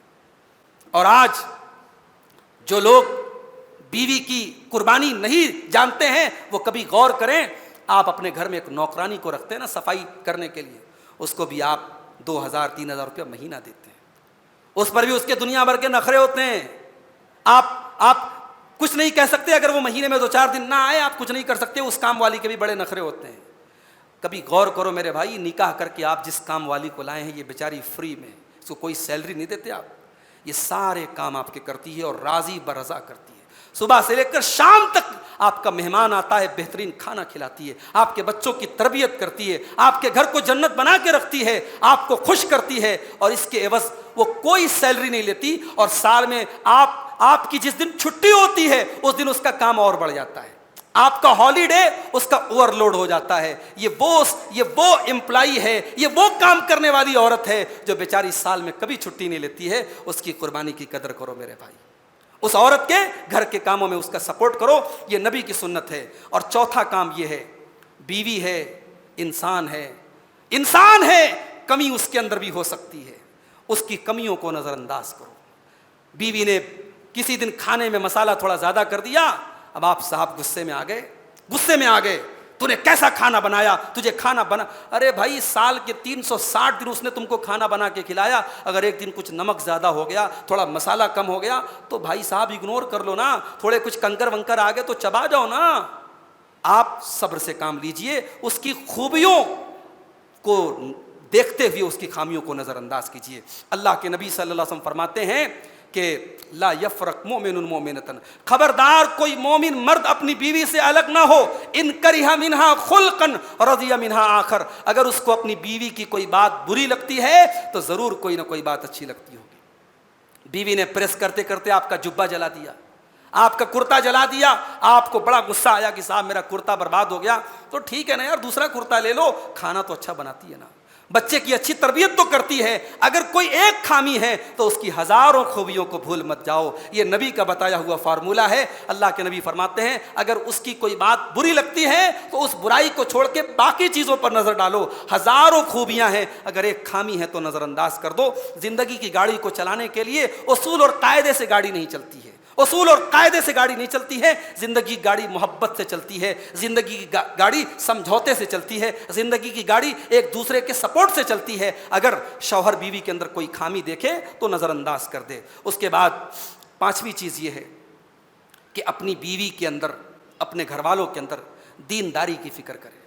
اور آج جو لوگ بیوی کی قربانی نہیں جانتے ہیں وہ کبھی غور کریں، آپ اپنے گھر میں ایک نوکرانی کو رکھتے ہیں نا صفائی کرنے کے لیے، اس کو بھی آپ 2,000-3,000 روپیہ مہینہ دیتے ہیں، اس پر بھی اس کے دنیا بھر کے نخرے ہوتے ہیں۔ آپ کچھ نہیں کہہ سکتے، اگر وہ مہینے میں 2-4 دن نہ آئے آپ کچھ نہیں کر سکتے، اس کام والی کے بھی بڑے نخرے ہوتے ہیں۔ کبھی غور کرو میرے بھائی، نکاح کر کے آپ جس کام والی کو لائے ہیں یہ بیچاری فری میں، اس کو کوئی سیلری نہیں دیتے آپ، یہ سارے کام آپ کے کرتی ہے اور راضی برضا کرتی ہے، صبح سے لے کر شام تک آپ کا مہمان آتا ہے بہترین کھانا کھلاتی ہے، آپ کے بچوں کی تربیت کرتی ہے، آپ کے گھر کو جنت بنا کے رکھتی ہے، آپ کو خوش کرتی ہے، اور اس کے عوض وہ کوئی سیلری نہیں لیتی، اور سال میں آپ کی جس دن چھٹی ہوتی ہے اس دن اس کا کام اور بڑھ جاتا ہے، آپ کا ہالیڈے اس کا اوور لوڈ ہو جاتا ہے۔ یہ وہ امپلائی ہے، یہ وہ کام کرنے والی عورت ہے جو بیچاری سال میں کبھی چھٹی نہیں لیتی ہے، اس کی قربانی کی قدر کرو میرے بھائی، اس عورت کے گھر کے کاموں میں اس کا سپورٹ کرو، یہ نبی کی سنت ہے۔ اور چوتھا کام یہ ہے، بیوی ہے، انسان ہے، کمی اس کے اندر بھی ہو سکتی ہے، اس کی کمیوں کو نظر انداز کرو۔ بیوی نے کسی دن کھانے میں مسالہ تھوڑا زیادہ کر دیا، اب آپ صاحب غصے میں آ گئے، تو نے کیسا کھانا بنایا، تجھے کھانا بنا، ارے بھائی سال کے 360 دن اس نے تم کو کھانا بنا کے کھلایا، اگر ایک دن کچھ نمک زیادہ ہو گیا، تھوڑا مسالہ کم ہو گیا تو بھائی صاحب اگنور کر لو نا، تھوڑے کچھ کنکر ونکر آ گئے تو چبا جاؤ نا، آپ صبر سے کام لیجئے، اس کی خوبیوں کو دیکھتے ہوئے اس کی خامیوں کو نظر انداز کیجئے۔ اللہ کے نبی صلی اللہ علیہ وسلم فرماتے ہیں کہ لا یفرق مومن مومنتن، خبردار کوئی مومن مرد اپنی بیوی سے الگ نہ ہو، ان کرہ منہا خلقن رضی منہا آخر، اگر اس کو اپنی بیوی کی کوئی بات بری لگتی ہے تو ضرور کوئی نہ کوئی بات اچھی لگتی ہوگی۔ بیوی نے پریس کرتے کرتے آپ کا جبہ جلا دیا، آپ کا کرتا جلا دیا، آپ کو بڑا غصہ آیا کہ صاحب میرا کرتا برباد ہو گیا، تو ٹھیک ہے نا یار، دوسرا کرتا لے لو، کھانا تو اچھا بناتی ہے نا، بچے کی اچھی تربیت تو کرتی ہے، اگر کوئی ایک خامی ہے تو اس کی ہزاروں خوبیوں کو بھول مت جاؤ، یہ نبی کا بتایا ہوا فارمولہ ہے۔ اللہ کے نبی فرماتے ہیں اگر اس کی کوئی بات بری لگتی ہے تو اس برائی کو چھوڑ کے باقی چیزوں پر نظر ڈالو، ہزاروں خوبیاں ہیں، اگر ایک خامی ہے تو نظر انداز کر دو۔ زندگی کی گاڑی کو چلانے کے لیے اصول اور قاعدے سے گاڑی نہیں چلتی ہے، اصول اور قاعدے سے گاڑی نہیں چلتی ہے، زندگی کی گاڑی محبت سے چلتی ہے، زندگی کی گاڑی سمجھوتے سے چلتی ہے، زندگی کی گاڑی ایک دوسرے کے سپورٹ سے چلتی ہے۔ اگر شوہر بیوی کے اندر کوئی خامی دیکھے تو نظر انداز کر دے۔ اس کے بعد پانچویں چیز یہ ہے کہ اپنی بیوی کے اندر، اپنے گھر والوں کے اندر دینداری کی فکر کرے۔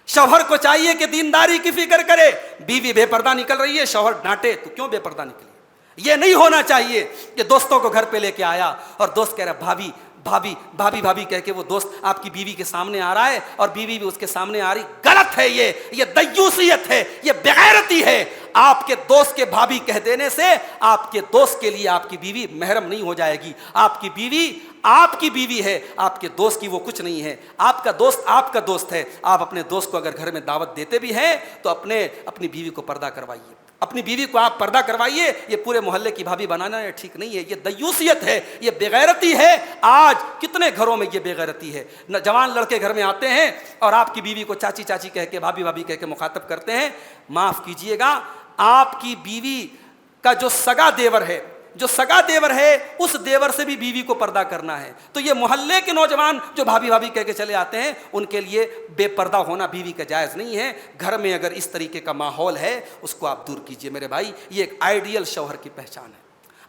شوہر کو چاہیے کہ دینداری کی فکر کرے، بیوی بے پردہ نکل رہی ہے، شوہر ڈانٹے تو کیوں بے پردہ نکلی، یہ نہیں ہونا چاہیے کہ دوستوں کو گھر پہ لے کے آیا اور دوست کہہ رہا بھابی بھابی بھابی بھابی کہہ کے وہ دوست آپ کی بیوی کے سامنے آ رہا ہے اور بیوی بھی اس کے سامنے آ رہی، غلط ہے، یہ دیوسیت ہے، یہ بغیرتی ہے۔ آپ کے دوست کے بھابی کہہ دینے سے آپ کے دوست کے لیے آپ کی بیوی محرم نہیں ہو جائے گی، آپ کی بیوی ہے، آپ کے دوست کی وہ کچھ نہیں ہے، آپ کا دوست ہے۔ آپ اپنے دوست کو اگر گھر میں دعوت دیتے بھی ہیں تو اپنی بیوی کو پردہ کروائیے، اپنی بیوی کو آپ پردہ کروائیے، یہ پورے محلے کی بھابھی بنانا یہ ٹھیک نہیں ہے، یہ دیوسیت ہے، یہ بےغیرتی ہے۔ آج کتنے گھروں میں یہ بےغیرتی ہے، جوان لڑکے گھر میں آتے ہیں اور آپ کی بیوی کو چاچی چاچی کہہ کے، بھابھی بھابھی کہہ کے مخاطب کرتے ہیں۔ معاف کیجئے گا، آپ کی بیوی کا جو سگا دیور ہے اس دیور سے بھی بیوی کو پردہ کرنا ہے، تو یہ محلے کے نوجوان جو بھابھی بھابھی کہہ کے چلے آتے ہیں ان کے لیے بے پردہ ہونا بیوی کا جائز نہیں ہے۔ گھر میں اگر اس طریقے کا ماحول ہے اس کو آپ دور کیجئے میرے بھائی، یہ ایک آئیڈیل شوہر کی پہچان ہے۔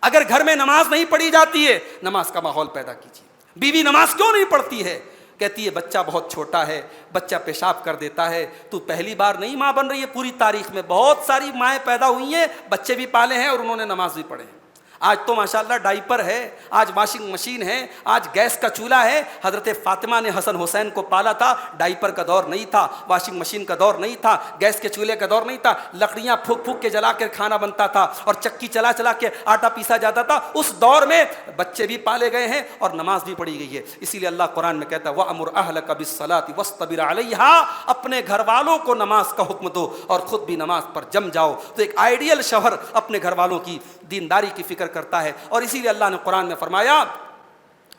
اگر گھر میں نماز نہیں پڑھی جاتی ہے، نماز کا ماحول پیدا کیجئے۔ بیوی نماز کیوں نہیں پڑھتی ہے؟ کہتی ہے بچہ بہت چھوٹا ہے، بچہ پیشاب کر دیتا ہے، تو پہلی بار نہیں ماں بن رہی ہے، پوری تاریخ میں بہت ساری مائیں پیدا ہوئی ہیں، بچے بھی پالے ہیں اور انہوں نے نماز بھی پڑھے ہیں۔ آج تو ماشاءاللہ ڈائپر ہے، آج واشنگ مشین ہے، آج گیس کا چولہا ہے۔ حضرت فاطمہ نے حسن حسین کو پالا تھا، ڈائپر کا دور نہیں تھا، واشنگ مشین کا دور نہیں تھا، گیس کے چولہے کا دور نہیں تھا، لکڑیاں پھونک پھونک کے جلا کے کھانا بنتا تھا اور چکی چلا چلا کے آٹا پیسا جاتا تھا۔ اس دور میں بچے بھی پالے گئے ہیں اور نماز بھی پڑھی گئی ہے۔ اسی لیے اللہ قرآن میں کہتا ہے وَأْمُرْ أَهْلَكَ بِالصَّلَاةِ وَاصْطَبِرْ عَلَيْهَا، اپنے گھر والوں کو نماز کا حکم دو اور خود بھی نماز پر جم جاؤ۔ تو ایک آئیڈیل شوہر اپنے گھر والوں کی دینداری کی فکر کرتا ہے، اور اسی لیے اللہ نے قرآن میں فرمایا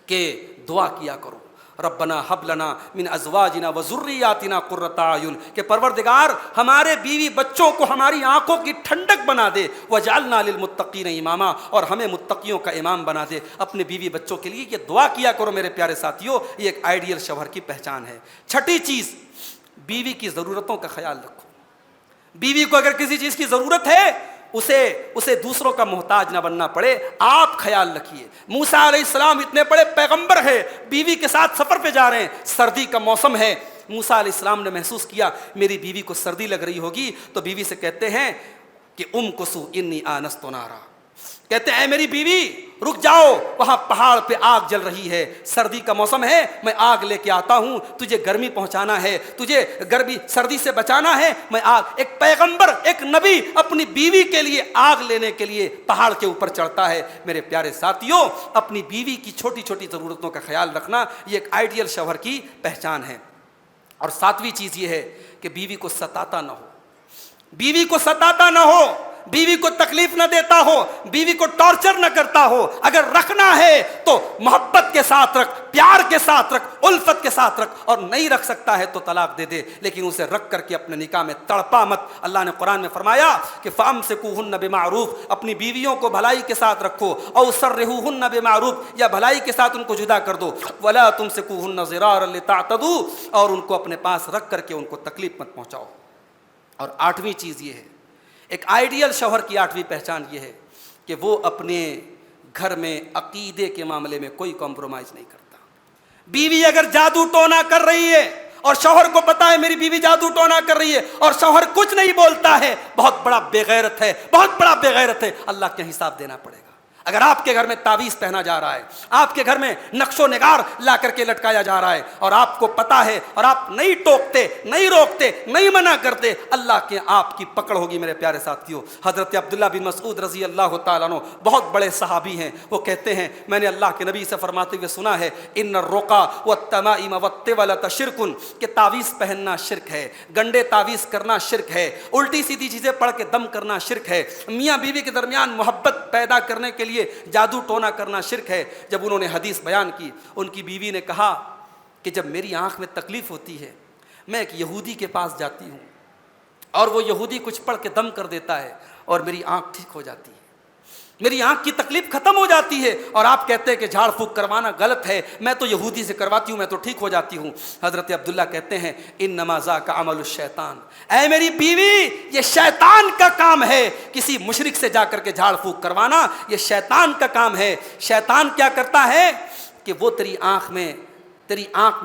کہ دعا کیا کرو، ربنا حب لنا من ازواجنا وذریاتنا قرۃ اعین، کہ پروردگار ہمارے بیوی بچوں کو ہماری آنکھوں کی ٹھنڈک بنا دے، وجعلنا للمتقین اماما، اور ہمیں متقیوں کا امام بنا دے۔ اپنے بیوی بچوں کے لیے یہ دعا کیا کرو میرے پیارے ساتھیوں، یہ ایک آئیڈیل شوہر کی پہچان ہے۔ چھٹی چیز، بیوی کی ضرورتوں کا خیال رکھو۔ بیوی کو اگر کسی چیز کی ضرورت ہے اسے دوسروں کا محتاج نہ بننا پڑے، آپ خیال رکھیے۔ موسیٰ علیہ السلام اتنے بڑے پیغمبر ہیں، بیوی کے ساتھ سفر پہ جا رہے ہیں، سردی کا موسم ہے، موسیٰ علیہ السلام نے محسوس کیا میری بیوی کو سردی لگ رہی ہوگی، تو بیوی سے کہتے ہیں کہ امکثوا انی آنست نارا، کہتے ہیں اے میری بیوی رک جاؤ، وہاں پہاڑ پہ آگ جل رہی ہے، سردی کا موسم ہے، میں آگ لے کے آتا ہوں، تجھے گرمی پہنچانا ہے، تجھے گرمی سردی سے بچانا ہے، میں آگ۔ ایک پیغمبر، ایک نبی اپنی بیوی کے لیے آگ لینے کے لیے پہاڑ کے اوپر چڑھتا ہے۔ میرے پیارے ساتھیوں، اپنی بیوی کی چھوٹی چھوٹی ضرورتوں کا خیال رکھنا یہ ایک آئیڈیل شوہر کی پہچان ہے۔ اور ساتویں چیز یہ ہے کہ بیوی کو ستاتا نہ ہو، بیوی کو ستاتا نہ ہو، بیوی کو تکلیف نہ دیتا ہو، بیوی کو ٹارچر نہ کرتا ہو۔ اگر رکھنا ہے تو محبت کے ساتھ رکھ، پیار کے ساتھ رکھ، الفت کے ساتھ رکھ، اور نہیں رکھ سکتا ہے تو طلاق دے دے، لیکن اسے رکھ کر کے اپنے نکاح میں تڑپا مت۔ اللہ نے قرآن میں فرمایا کہ فَأَمْسِكُوهُنَّ بِمَعْرُوفٍ، اپنی بیویوں کو بھلائی کے ساتھ رکھو، أَوْ سَرِّحُوهُنَّ بِمَعْرُوفٍ، یا بھلائی کے ساتھ ان کو جدا کر دو، وَلَا تُمْسِكُوهُنَّ ضِرَارًا لِتَعْتَدُوا، اور ان کو اپنے پاس رکھ کر کے ان کو تکلیف مت پہنچاؤ۔ اور آٹھویں چیز یہ ہے، ایک آئیڈیل شوہر کی آٹھویں پہچان یہ ہے کہ وہ اپنے گھر میں عقیدے کے معاملے میں کوئی کمپرومائز نہیں کرتا۔ بیوی اگر جادو ٹونا کر رہی ہے اور شوہر کو پتا ہے میری بیوی جادو ٹونا کر رہی ہے اور شوہر کچھ نہیں بولتا ہے، بہت بڑا بے غیرت ہے، بہت بڑا بے غیرت ہے، اللہ کے حساب دینا پڑے گا۔ اگر آپ کے گھر میں تعویذ پہنا جا رہا ہے، آپ کے گھر میں نقش و نگار لا کر کے لٹکایا جا رہا ہے اور آپ کو پتا ہے اور آپ نہیں ٹوکتے، نہیں روکتے، نہیں منع کرتے، اللہ کے آپ کی پکڑ ہوگی۔ میرے پیارے ساتھیوں، حضرت عبداللہ بن مسعود رضی اللہ تعالیٰ عنہ بہت بڑے صحابی ہیں، وہ کہتے ہیں میں نے اللہ کے نبی سے فرماتے ہوئے سنا ہے ان الرقا والتمائم والطولة شرک، کہ تعویذ پہننا شرک ہے، گنڈے تعویذ کرنا شرک ہے، الٹی سیدھی چیزیں پڑھ کے دم کرنا شرک ہے، میاں بیوی کے درمیان محبت پیدا کرنے کے لیے جادو ٹونا کرنا شرک ہے۔ جب انہوں نے حدیث بیان کی، ان کی بیوی نے کہا کہ جب میری آنکھ میں تکلیف ہوتی ہے میں ایک یہودی کے پاس جاتی ہوں اور وہ یہودی کچھ پڑھ کے دم کر دیتا ہے اور میری آنکھ ٹھیک ہو جاتی ہے، میری آنکھ کی تکلیف ختم ہو جاتی ہے، اور آپ کہتے ہیں کہ جھاڑ پھونک کروانا غلط ہے، میں تو یہودی سے کرواتی ہوں، میں تو ٹھیک ہو جاتی ہوں۔ حضرت عبداللہ کہتے ہیں انما ذاک عمل الشیطان، اے میری بیوی یہ شیطان کا کام ہے، کسی مشرک سے جا کر کے جھاڑ پھونک کروانا یہ شیطان کا کام ہے۔ شیطان کیا کرتا ہے کہ وہ تیری آنکھ میں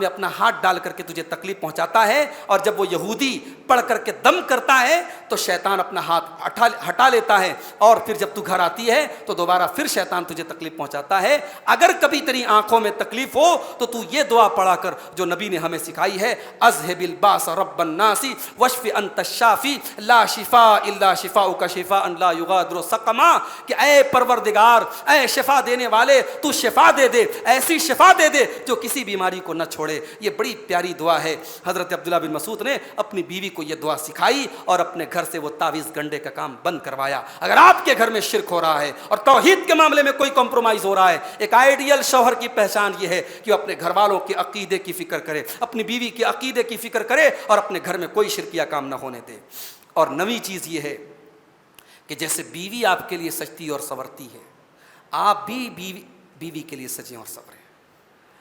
اپنا ہاتھ ڈال کر کے تجھے تکلیف پہنچاتا ہے، اور جب وہ یہودی پڑھ کر کے دم کرتا ہے تو شیطان اپنا ہاتھ ہٹا لیتا ہے، اور پھر جب تو گھر آتی ہے تو دوبارہ پھر شیطان تجھے تکلیف پہنچاتا ہے۔ اگر کبھی تیری آنکھوں میں تکلیف ہو تو تو یہ دعا پڑھا کر جو نبی نے ہمیں سکھائی ہے، اذهب الباس رب الناس واشف انت الشافی لا شفاء الا شفاؤک شفاء لا یغادر سقما، کہ اے پروردگار، اے شفا دینے والے، تو شفا دے دے، ایسی شفا دے دے جو کسی بیماری کو نہ چھوڑے۔ یہ بڑی پیاری دعا ہے۔ حضرت عبداللہ بن مسعود نے اپنی بیوی کو یہ دعا سکھائی اور اپنے گھر سے وہ تعویذ گنڈے کا کام بند کروایا۔ اگر آپ کے گھر میں شرک ہو رہا ہے اور توحید کے معاملے میں کوئی کمپرومائز ہو رہا ہے، ایک آئیڈیل شوہر کی پہچان یہ ہے کہ وہ اپنے گھر والوں کے عقیدے کی فکر کرے، اپنی بیوی کے عقیدے کی فکر کرے اور اپنے گھر میں کوئی شرکیہ کام نہ ہونے دے۔ اور نویں چیز یہ ہے کہ جیسے بیوی آپ کے لیے سجتی اور سنورتی ہے، آپ بھی بیوی کے لیے سجیں اور سنوریں۔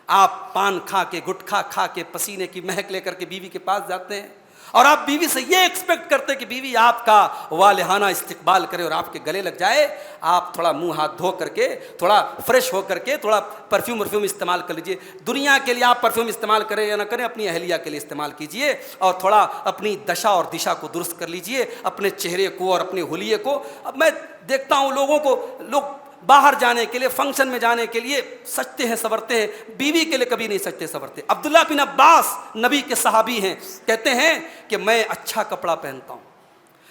آپ پان کھا کے، گٹکھا کھا کے، پسینے کی مہک لے کر کے بیوی کے پاس جاتے ہیں اور آپ بیوی سے یہ ایکسپیکٹ کرتے ہیں کہ بیوی آپ کا والہانہ استقبال کرے اور آپ کے گلے لگ جائے۔ آپ تھوڑا منہ ہاتھ دھو کر کے، تھوڑا فریش ہو کر کے، تھوڑا پرفیوم استعمال کر لیجئے۔ دنیا کے لیے آپ پرفیوم استعمال کریں یا نہ کریں، اپنی اہلیہ کے لیے استعمال کیجئے، اور تھوڑا اپنی دشا اور دشا کو درست کر لیجئے، اپنے چہرے کو اور اپنے حلیے کو۔ اب میں دیکھتا ہوں لوگ باہر جانے کے لیے، فنکشن میں جانے کے لیے سجتے ہیں، سنورتے ہیں، بیوی کے لیے کبھی نہیں سجتے سنورتے۔ عبداللہ بن عباس نبی کے صحابی ہیں، کہتے ہیں کہ میں اچھا کپڑا پہنتا ہوں،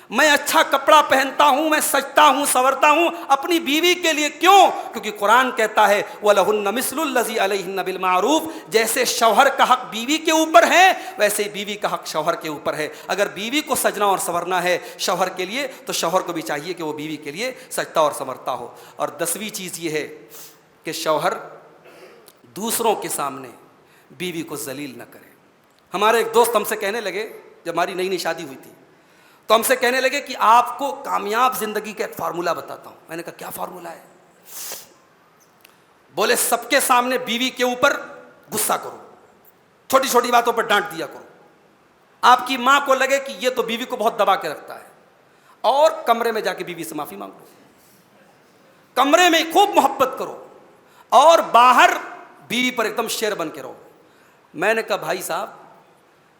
میں اچھا کپڑا پہنتا ہوں، میں سجتا ہوں، سنورتا ہوں اپنی بیوی کے لیے۔ کیوں؟ کیونکہ قرآن کہتا ہے وَلَهُنَّ مِثْلُ الَّذِي عَلَيْهِنَّ بِالْمَعْرُوفِ، جیسے شوہر کا حق بیوی کے اوپر ہے ویسے ہی بیوی کا حق شوہر کے اوپر ہے۔ اگر بیوی کو سجنا اور سنورنا ہے شوہر کے لیے تو شوہر کو بھی چاہیے کہ وہ بیوی کے لیے سجتا اور سنورتا ہو۔ اور 10ویں چیز یہ ہے کہ شوہر دوسروں کے سامنے بیوی کو ذلیل نہ کرے. ہمارے ایک دوست ہم سے کہنے لگے, جب ہماری نئی نئی شادی ہوئی تھی تو ہم سے کہنے لگے کہ آپ کو کامیاب زندگی کا ایک فارمولہ بتاتا ہوں. میں نے کہا کیا فارمولہ ہے؟ بولے سب کے سامنے بیوی کے اوپر غصہ کرو, چھوٹی چھوٹی باتوں پر ڈانٹ دیا کرو, آپ کی ماں کو لگے کہ یہ تو بیوی کو بہت دبا کے رکھتا ہے, اور کمرے میں جا کے بیوی سے معافی مانگ لو, کمرے میں خوب محبت کرو, اور باہر بیوی پر ایک دم شیر بن کے رہو. میں نے کہا بھائی صاحب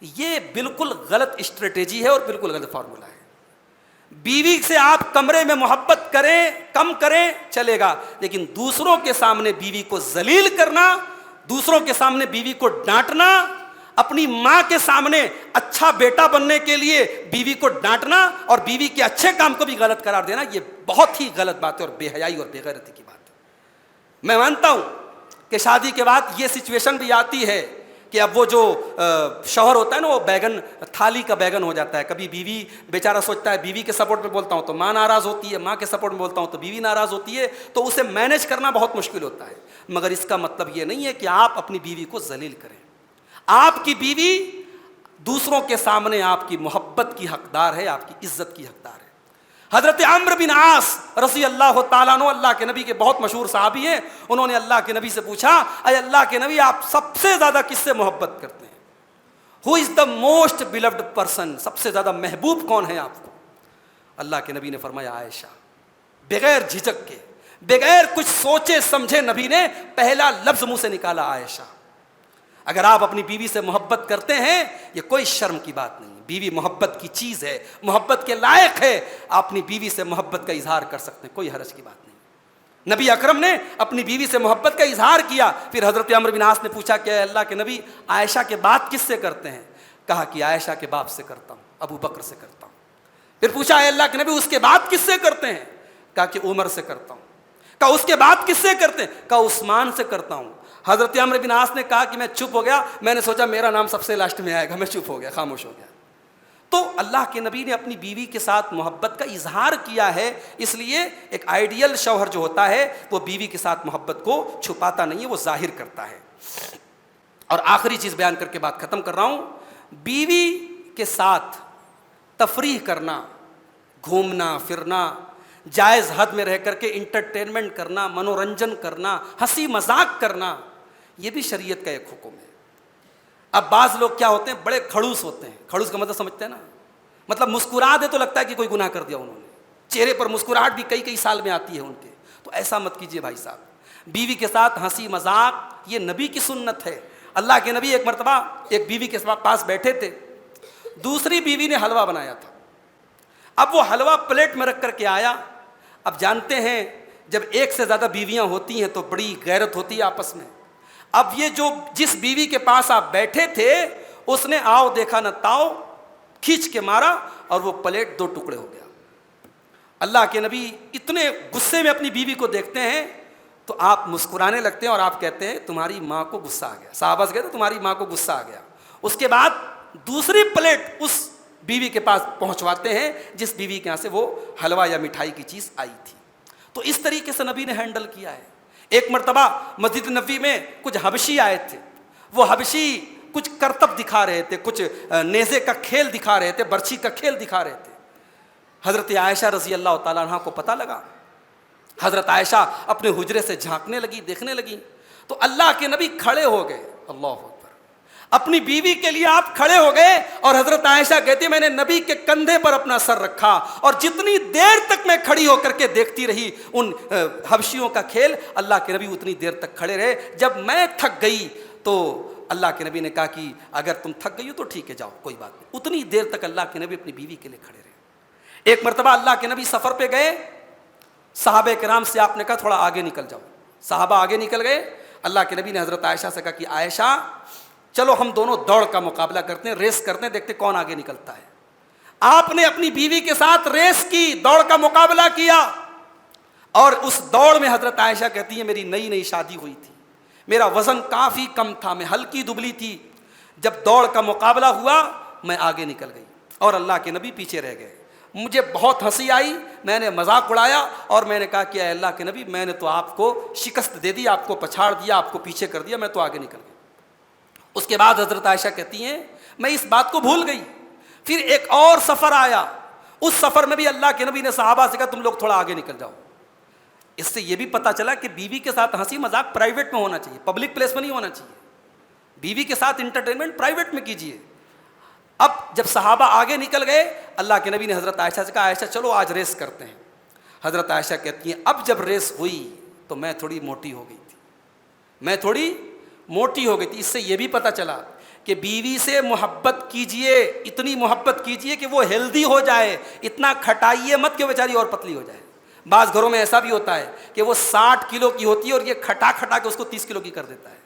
یہ بالکل غلط اسٹریٹجی ہے اور بالکل غلط فارمولہ ہے. بیوی سے آپ کمرے میں محبت کریں, کم کریں چلے گا, لیکن دوسروں کے سامنے بیوی کو ذلیل کرنا, دوسروں کے سامنے بیوی کو ڈانٹنا, اپنی ماں کے سامنے اچھا بیٹا بننے کے لیے بیوی کو ڈانٹنا اور بیوی کے اچھے کام کو بھی غلط قرار دینا, یہ بہت ہی غلط بات ہے اور بے حیائی اور بے غیرتی کی بات ہے. میں مانتا ہوں کہ شادی کے بعد یہ سچویشن بھی آتی ہے کہ اب وہ جو شوہر ہوتا ہے نا, وہ بیگن تھالی کا بیگن ہو جاتا ہے. کبھی بیوی بیچارہ سوچتا ہے بیوی کے سپورٹ میں بولتا ہوں تو ماں ناراض ہوتی ہے, ماں کے سپورٹ میں بولتا ہوں تو بیوی ناراض ہوتی ہے, تو اسے مینیج کرنا بہت مشکل ہوتا ہے. مگر اس کا مطلب یہ نہیں ہے کہ آپ اپنی بیوی کو ذلیل کریں. آپ کی بیوی دوسروں کے سامنے آپ کی محبت کی حقدار ہے, آپ کی عزت کی حقدار ہے. حضرت عمرو بن عاص رضی اللہ تعالیٰ عنہ اللہ کے نبی کے بہت مشہور صحابی ہیں. انہوں نے اللہ کے نبی سے پوچھا, اے اللہ کے نبی آپ سب سے زیادہ کس سے محبت کرتے ہیں؟ ہو از دا موسٹ بیلوڈ پرسن, سب سے زیادہ محبوب کون ہے آپ کو؟ اللہ کے نبی نے فرمایا عائشہ. بغیر جھجک کے, بغیر کچھ سوچے سمجھے نبی نے پہلا لفظ منہ سے نکالا عائشہ. اگر آپ اپنی بیوی سے محبت کرتے ہیں یہ کوئی شرم کی بات نہیں, بیوی محبت کی چیز ہے, محبت کے لائق ہے. آپ اپنی بیوی سے محبت کا اظہار کر سکتے ہیں, کوئی حرج کی بات نہیں. نبی اکرم نے اپنی بیوی سے محبت کا اظہار کیا. پھر حضرت عمرو بن عاص نے پوچھا کہ اللہ کے نبی عائشہ کے بات کس سے کرتے ہیں؟ کہا کہ عائشہ کے باپ سے کرتا ہوں, ابو بکر سے کرتا ہوں. پھر پوچھا اے اللہ کے نبی اس کے بعد کس سے کرتے ہیں؟ کہا کہ عمر سے کرتا ہوں. کہا اس کے بعد کس سے کرتے ہیں؟ کہا عثمان سے کرتا ہوں. حضرت عمرو بن عاص نے کہا کہ میں چپ ہو گیا, میں نے سوچا میرا نام سب سے لاسٹ میں آئے گا, میں چپ ہو گیا, خاموش ہو گیا. تو اللہ کے نبی نے اپنی بیوی کے ساتھ محبت کا اظہار کیا ہے. اس لیے ایک آئیڈیل شوہر جو ہوتا ہے وہ بیوی کے ساتھ محبت کو چھپاتا نہیں ہے, وہ ظاہر کرتا ہے. اور آخری چیز بیان کر کے بات ختم کر رہا ہوں. بیوی کے ساتھ تفریح کرنا, گھومنا پھرنا, جائز حد میں رہ کر کے انٹرٹینمنٹ کرنا, منورنجن کرنا, ہنسی مذاق کرنا, یہ بھی شریعت کا ایک حکم ہے. اب بعض لوگ کیا ہوتے ہیں, بڑے کھڑوس ہوتے ہیں. کھڑوس کا مطلب سمجھتے ہیں نا, مطلب مسکرا دے تو لگتا ہے کہ کوئی گناہ کر دیا انہوں نے. چہرے پر مسکراہٹ بھی کئی سال میں آتی ہے ان کے. تو ایسا مت کیجیے بھائی صاحب. بیوی کے ساتھ ہنسی مذاق یہ نبی کی سنت ہے. اللہ کے نبی ایک مرتبہ ایک بیوی کے پاس بیٹھے تھے, دوسری بیوی نے حلوہ بنایا تھا. اب وہ حلوہ پلیٹ میں رکھ کر کے آیا. اب جانتے ہیں جب ایک سے زیادہ بیویاں ہوتی ہیں تو بڑی غیرت ہوتی ہے آپس میں. اب یہ جو جس بیوی کے پاس آپ بیٹھے تھے اس نے آؤ دیکھا نہ تاؤ کھینچ کے مارا اور وہ پلیٹ 2 ٹکڑے ہو گیا. اللہ کے نبی اتنے غصے میں اپنی بیوی کو دیکھتے ہیں تو آپ مسکرانے لگتے ہیں اور آپ کہتے ہیں تمہاری ماں کو غصہ آ گیا. صحابہ سے کہتے ہیں تمہاری ماں کو غصہ آ گیا. اس کے بعد دوسری پلیٹ اس بیوی کے پاس پہنچواتے ہیں جس بیوی کے یہاں سے وہ حلوہ یا مٹھائی کی چیز آئی تھی. تو اس طریقے سے نبی نے ہینڈل کیا ہے. ایک مرتبہ مسجد نبوی میں کچھ حبشی آئے تھے. وہ حبشی کچھ کرتب دکھا رہے تھے, کچھ نیزے کا کھیل دکھا رہے تھے, برچھی کا کھیل دکھا رہے تھے. حضرت عائشہ رضی اللہ تعالیٰ عنہ کو پتہ لگا. حضرت عائشہ اپنے حجرے سے جھانکنے لگی, دیکھنے لگی. تو اللہ کے نبی کھڑے ہو گئے. اللہ اکبر. اپنی بیوی کے لیے آپ کھڑے ہو گئے اور حضرت عائشہ کہتی میں نے نبی کے کندھے پر اپنا سر رکھا اور جتنی دیر تک میں کھڑی ہو کر کے دیکھتی رہی ان حبشیوں کا کھیل, اللہ کے نبی اتنی دیر تک کھڑے رہے. جب میں تھک گئی تو اللہ کے نبی نے کہا کہ اگر تم تھک گئی ہو تو ٹھیک ہے جاؤ, کوئی بات نہیں. اتنی دیر تک اللہ کے نبی اپنی بیوی کے لیے کھڑے رہے. ایک مرتبہ اللہ کے نبی سفر پہ گئے, صحابہ کرام سے آپ نے کہا تھوڑا آگے نکل جاؤ. صحابہ آگے نکل گئے. اللہ کے نبی نے حضرت عائشہ سے کہا کہ عائشہ چلو ہم دونوں دوڑ کا مقابلہ کرتے ہیں, ریس کرتے ہیں, دیکھتے کون آگے نکلتا ہے. آپ نے اپنی بیوی کے ساتھ ریس کی, دوڑ کا مقابلہ کیا. اور اس دوڑ میں حضرت عائشہ کہتی ہے میری نئی نئی شادی ہوئی تھی, میرا وزن کافی کم تھا, میں ہلکی دبلی تھی. جب دوڑ کا مقابلہ ہوا میں آگے نکل گئی اور اللہ کے نبی پیچھے رہ گئے. مجھے بہت ہنسی آئی, میں نے مذاق اڑایا اور میں نے کہا کہ اے اللہ کے نبی میں نے تو آپ کو شکست دے دی, آپ کو پچھاڑ دیا, آپ کو پیچھے کر دیا, میں تو آگے نکل گئی. اس کے بعد حضرت عائشہ کہتی ہیں میں اس بات کو بھول گئی. پھر ایک اور سفر آیا, اس سفر میں بھی اللہ کے نبی نے صحابہ سے کہا تم لوگ تھوڑا آگے نکل جاؤ. اس سے یہ بھی پتہ چلا کہ بیوی کے ساتھ ہنسی مذاق پرائیویٹ میں ہونا چاہیے, پبلک پلیس میں نہیں ہونا چاہیے. بیوی کے ساتھ انٹرٹینمنٹ پرائیویٹ میں کیجیے. اب جب صحابہ آگے نکل گئے, اللہ کے نبی نے حضرت عائشہ سے کہا عائشہ چلو آج ریس کرتے ہیں. حضرت عائشہ کہتی ہیں اب جب ریس ہوئی تو میں تھوڑی موٹی ہو گئی تھی, میں تھوڑی موٹی ہو گئی تھی. اس سے یہ بھی پتہ چلا کہ بیوی سے محبت کیجئے, اتنی محبت کیجئے کہ وہ ہیلدی ہو جائے, اتنا کھٹائیے مت کہ بیچاری اور پتلی ہو جائے. بعض گھروں میں ایسا بھی ہوتا ہے کہ وہ 60 کلو کی ہوتی ہے اور یہ کھٹا کھٹا کے اس کو 30 کلو کی کر دیتا ہے,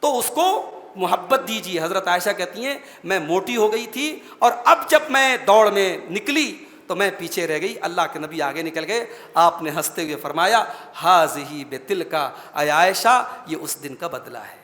تو اس کو محبت دیجیے. حضرت عائشہ کہتی ہیں میں موٹی ہو گئی تھی اور اب جب میں دوڑ میں نکلی تو میں پیچھے رہ گئی. اللہ کے نبی آگے نکل گئے, آپ نے ہنستے ہوئے فرمایا ہاذہ بتلکا, اے عائشہ یہ اس دن کا بدلہ ہے.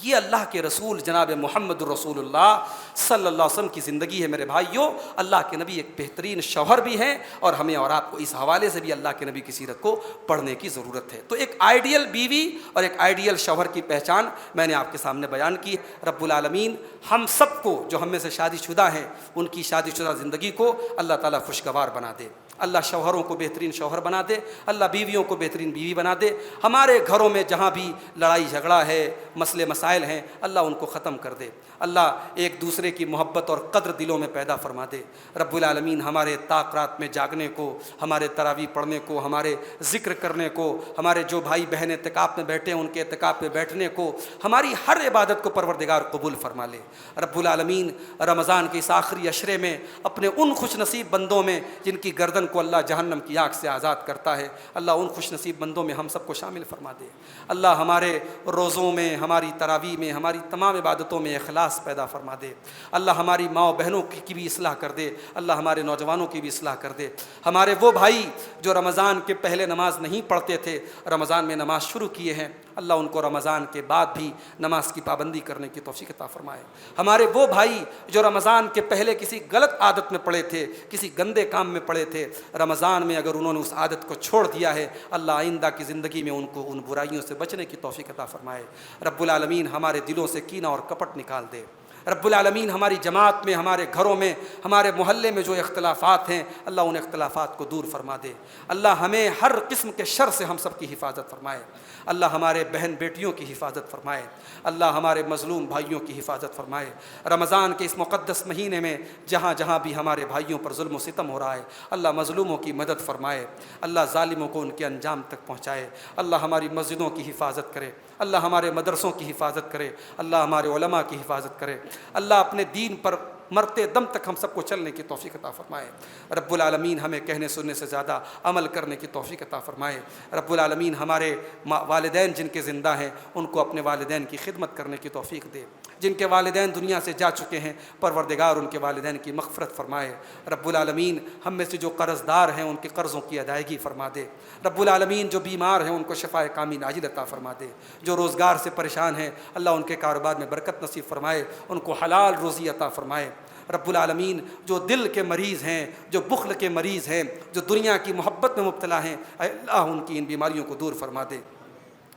یہ اللہ کے رسول جناب محمد الرسول اللہ صلی اللہ علیہ وسلم کی زندگی ہے میرے بھائیوں. اللہ کے نبی ایک بہترین شوہر بھی ہیں اور ہمیں اور آپ کو اس حوالے سے بھی اللہ کے نبی کی سیرت کو پڑھنے کی ضرورت ہے. تو ایک آئیڈیل بیوی اور ایک آئیڈیل شوہر کی پہچان میں نے آپ کے سامنے بیان کی. رب العالمین ہم سب کو جو ہم میں سے شادی شدہ ہیں ان کی شادی شدہ زندگی کو اللہ تعالیٰ خوشگوار بنا دے. اللہ شوہروں کو بہترین شوہر بنا دے, اللہ بیویوں کو بہترین بیوی بنا دے. ہمارے گھروں میں جہاں بھی لڑائی جھگڑا ہے, مسئلے مسائل ہیں, اللہ ان کو ختم کر دے. اللہ ایک دوسرے کی محبت اور قدر دلوں میں پیدا فرما دے. رب العالمین ہمارے طاق رات میں جاگنے کو, ہمارے تراویح پڑھنے کو, ہمارے ذکر کرنے کو, ہمارے جو بھائی بہن اعتکاف میں بیٹھے ہیں ان کے اعتکاف میں بیٹھنے کو, ہماری ہر عبادت کو پروردگار قبول فرما لے. رب العالمین رمضان کے اس آخری عشرے میں اپنے ان خوش نصیب بندوں میں جن کی گردن کو اللہ جہنم کی آگ سے آزاد کرتا ہے, اللہ ان خوش نصیب بندوں میں ہم سب کو شامل فرما دے. اللہ ہمارے روزوں میں, ہماری تراویح میں, ہماری تمام عبادتوں میں اخلاص پیدا فرما دے. اللہ ہماری ماں و بہنوں کی بھی اصلاح کر دے. اللہ ہمارے نوجوانوں کی بھی اصلاح کر دے. ہمارے وہ بھائی جو رمضان کے پہلے نماز نہیں پڑھتے تھے, رمضان میں نماز شروع کیے ہیں, اللہ ان کو رمضان کے بعد بھی نماز کی پابندی کرنے کی توفیق عطا فرمائے. ہمارے وہ بھائی جو رمضان کے پہلے کسی غلط عادت میں پڑے تھے, کسی گندے کام میں پڑے تھے, رمضان میں اگر انہوں نے اس عادت کو چھوڑ دیا ہے, اللہ آئندہ کی زندگی میں ان کو ان برائیوں سے بچنے کی توفیق عطا فرمائے. رب العالمین ہمارے دلوں سے کینہ اور کپٹ نکال دے. رب العالمین ہماری جماعت میں, ہمارے گھروں میں, ہمارے محلے میں جو اختلافات ہیں اللہ ان اختلافات کو دور فرما دے. اللہ ہمیں ہر قسم کے شر سے ہم سب کی حفاظت فرمائے. اللہ ہمارے بہن بیٹیوں کی حفاظت فرمائے. اللہ ہمارے مظلوم بھائیوں کی حفاظت فرمائے. رمضان کے اس مقدس مہینے میں جہاں جہاں بھی ہمارے بھائیوں پر ظلم و ستم ہو رہا ہے, اللہ مظلوموں کی مدد فرمائے. اللہ ظالموں کو ان کے انجام تک پہنچائے. اللہ ہماری مسجدوں کی حفاظت کرے. اللہ ہمارے مدرسوں کی حفاظت کرے. اللہ ہمارے علماء کی حفاظت کرے. اللہ اپنے دین پر مرتے دم تک ہم سب کو چلنے کی توفیق عطا فرمائے. رب العالمین ہمیں کہنے سننے سے زیادہ عمل کرنے کی توفیق عطا فرمائے. رب العالمین ہمارے والدین جن کے زندہ ہیں ان کو اپنے والدین کی خدمت کرنے کی توفیق دے. جن کے والدین دنیا سے جا چکے ہیں پروردگار ان کے والدین کی مغفرت فرمائے. رب العالمین ہم میں سے جو قرض دار ہیں ان کے قرضوں کی ادائیگی فرما دے. رب العالمین جو بیمار ہیں ان کو شفائے کامل عاجل عطا فرما دے. جو روزگار سے پریشان ہیں اللہ ان کے کاروبار میں برکت نصیب فرمائے, ان کو حلال روزی عطا فرمائے. رب العالمین جو دل کے مریض ہیں, جو بخل کے مریض ہیں, جو دنیا کی محبت میں مبتلا ہیں, اے اللہ ان کی ان بیماریوں کو دور فرما دے.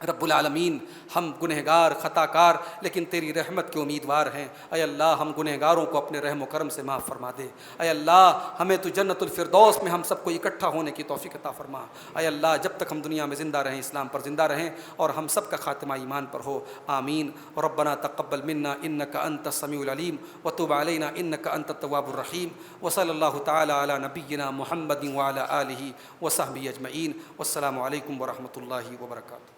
رب العالمین ہم گنہگار خطا کار لیکن تیری رحمت کے امیدوار ہیں. اے اللہ ہم گنہگاروں کو اپنے رحم و کرم سے معاف فرما دے. اے اللہ ہمیں تو جنت الفردوس میں ہم سب کو اکٹھا ہونے کی توفیق عطا فرما. اے اللہ جب تک ہم دنیا میں زندہ رہیں اسلام پر زندہ رہیں اور ہم سب کا خاتمہ ایمان پر ہو. آمین. ربنا تقبل منا انک انت السمیع العلیم وتب علینا انک انت التواب الرحیم. وصلی اللہ تعالی علی نبینا محمد وعلی آلہ وصحبہ اجمعین. والسلام علیکم ورحمۃ اللہ وبرکاتہ.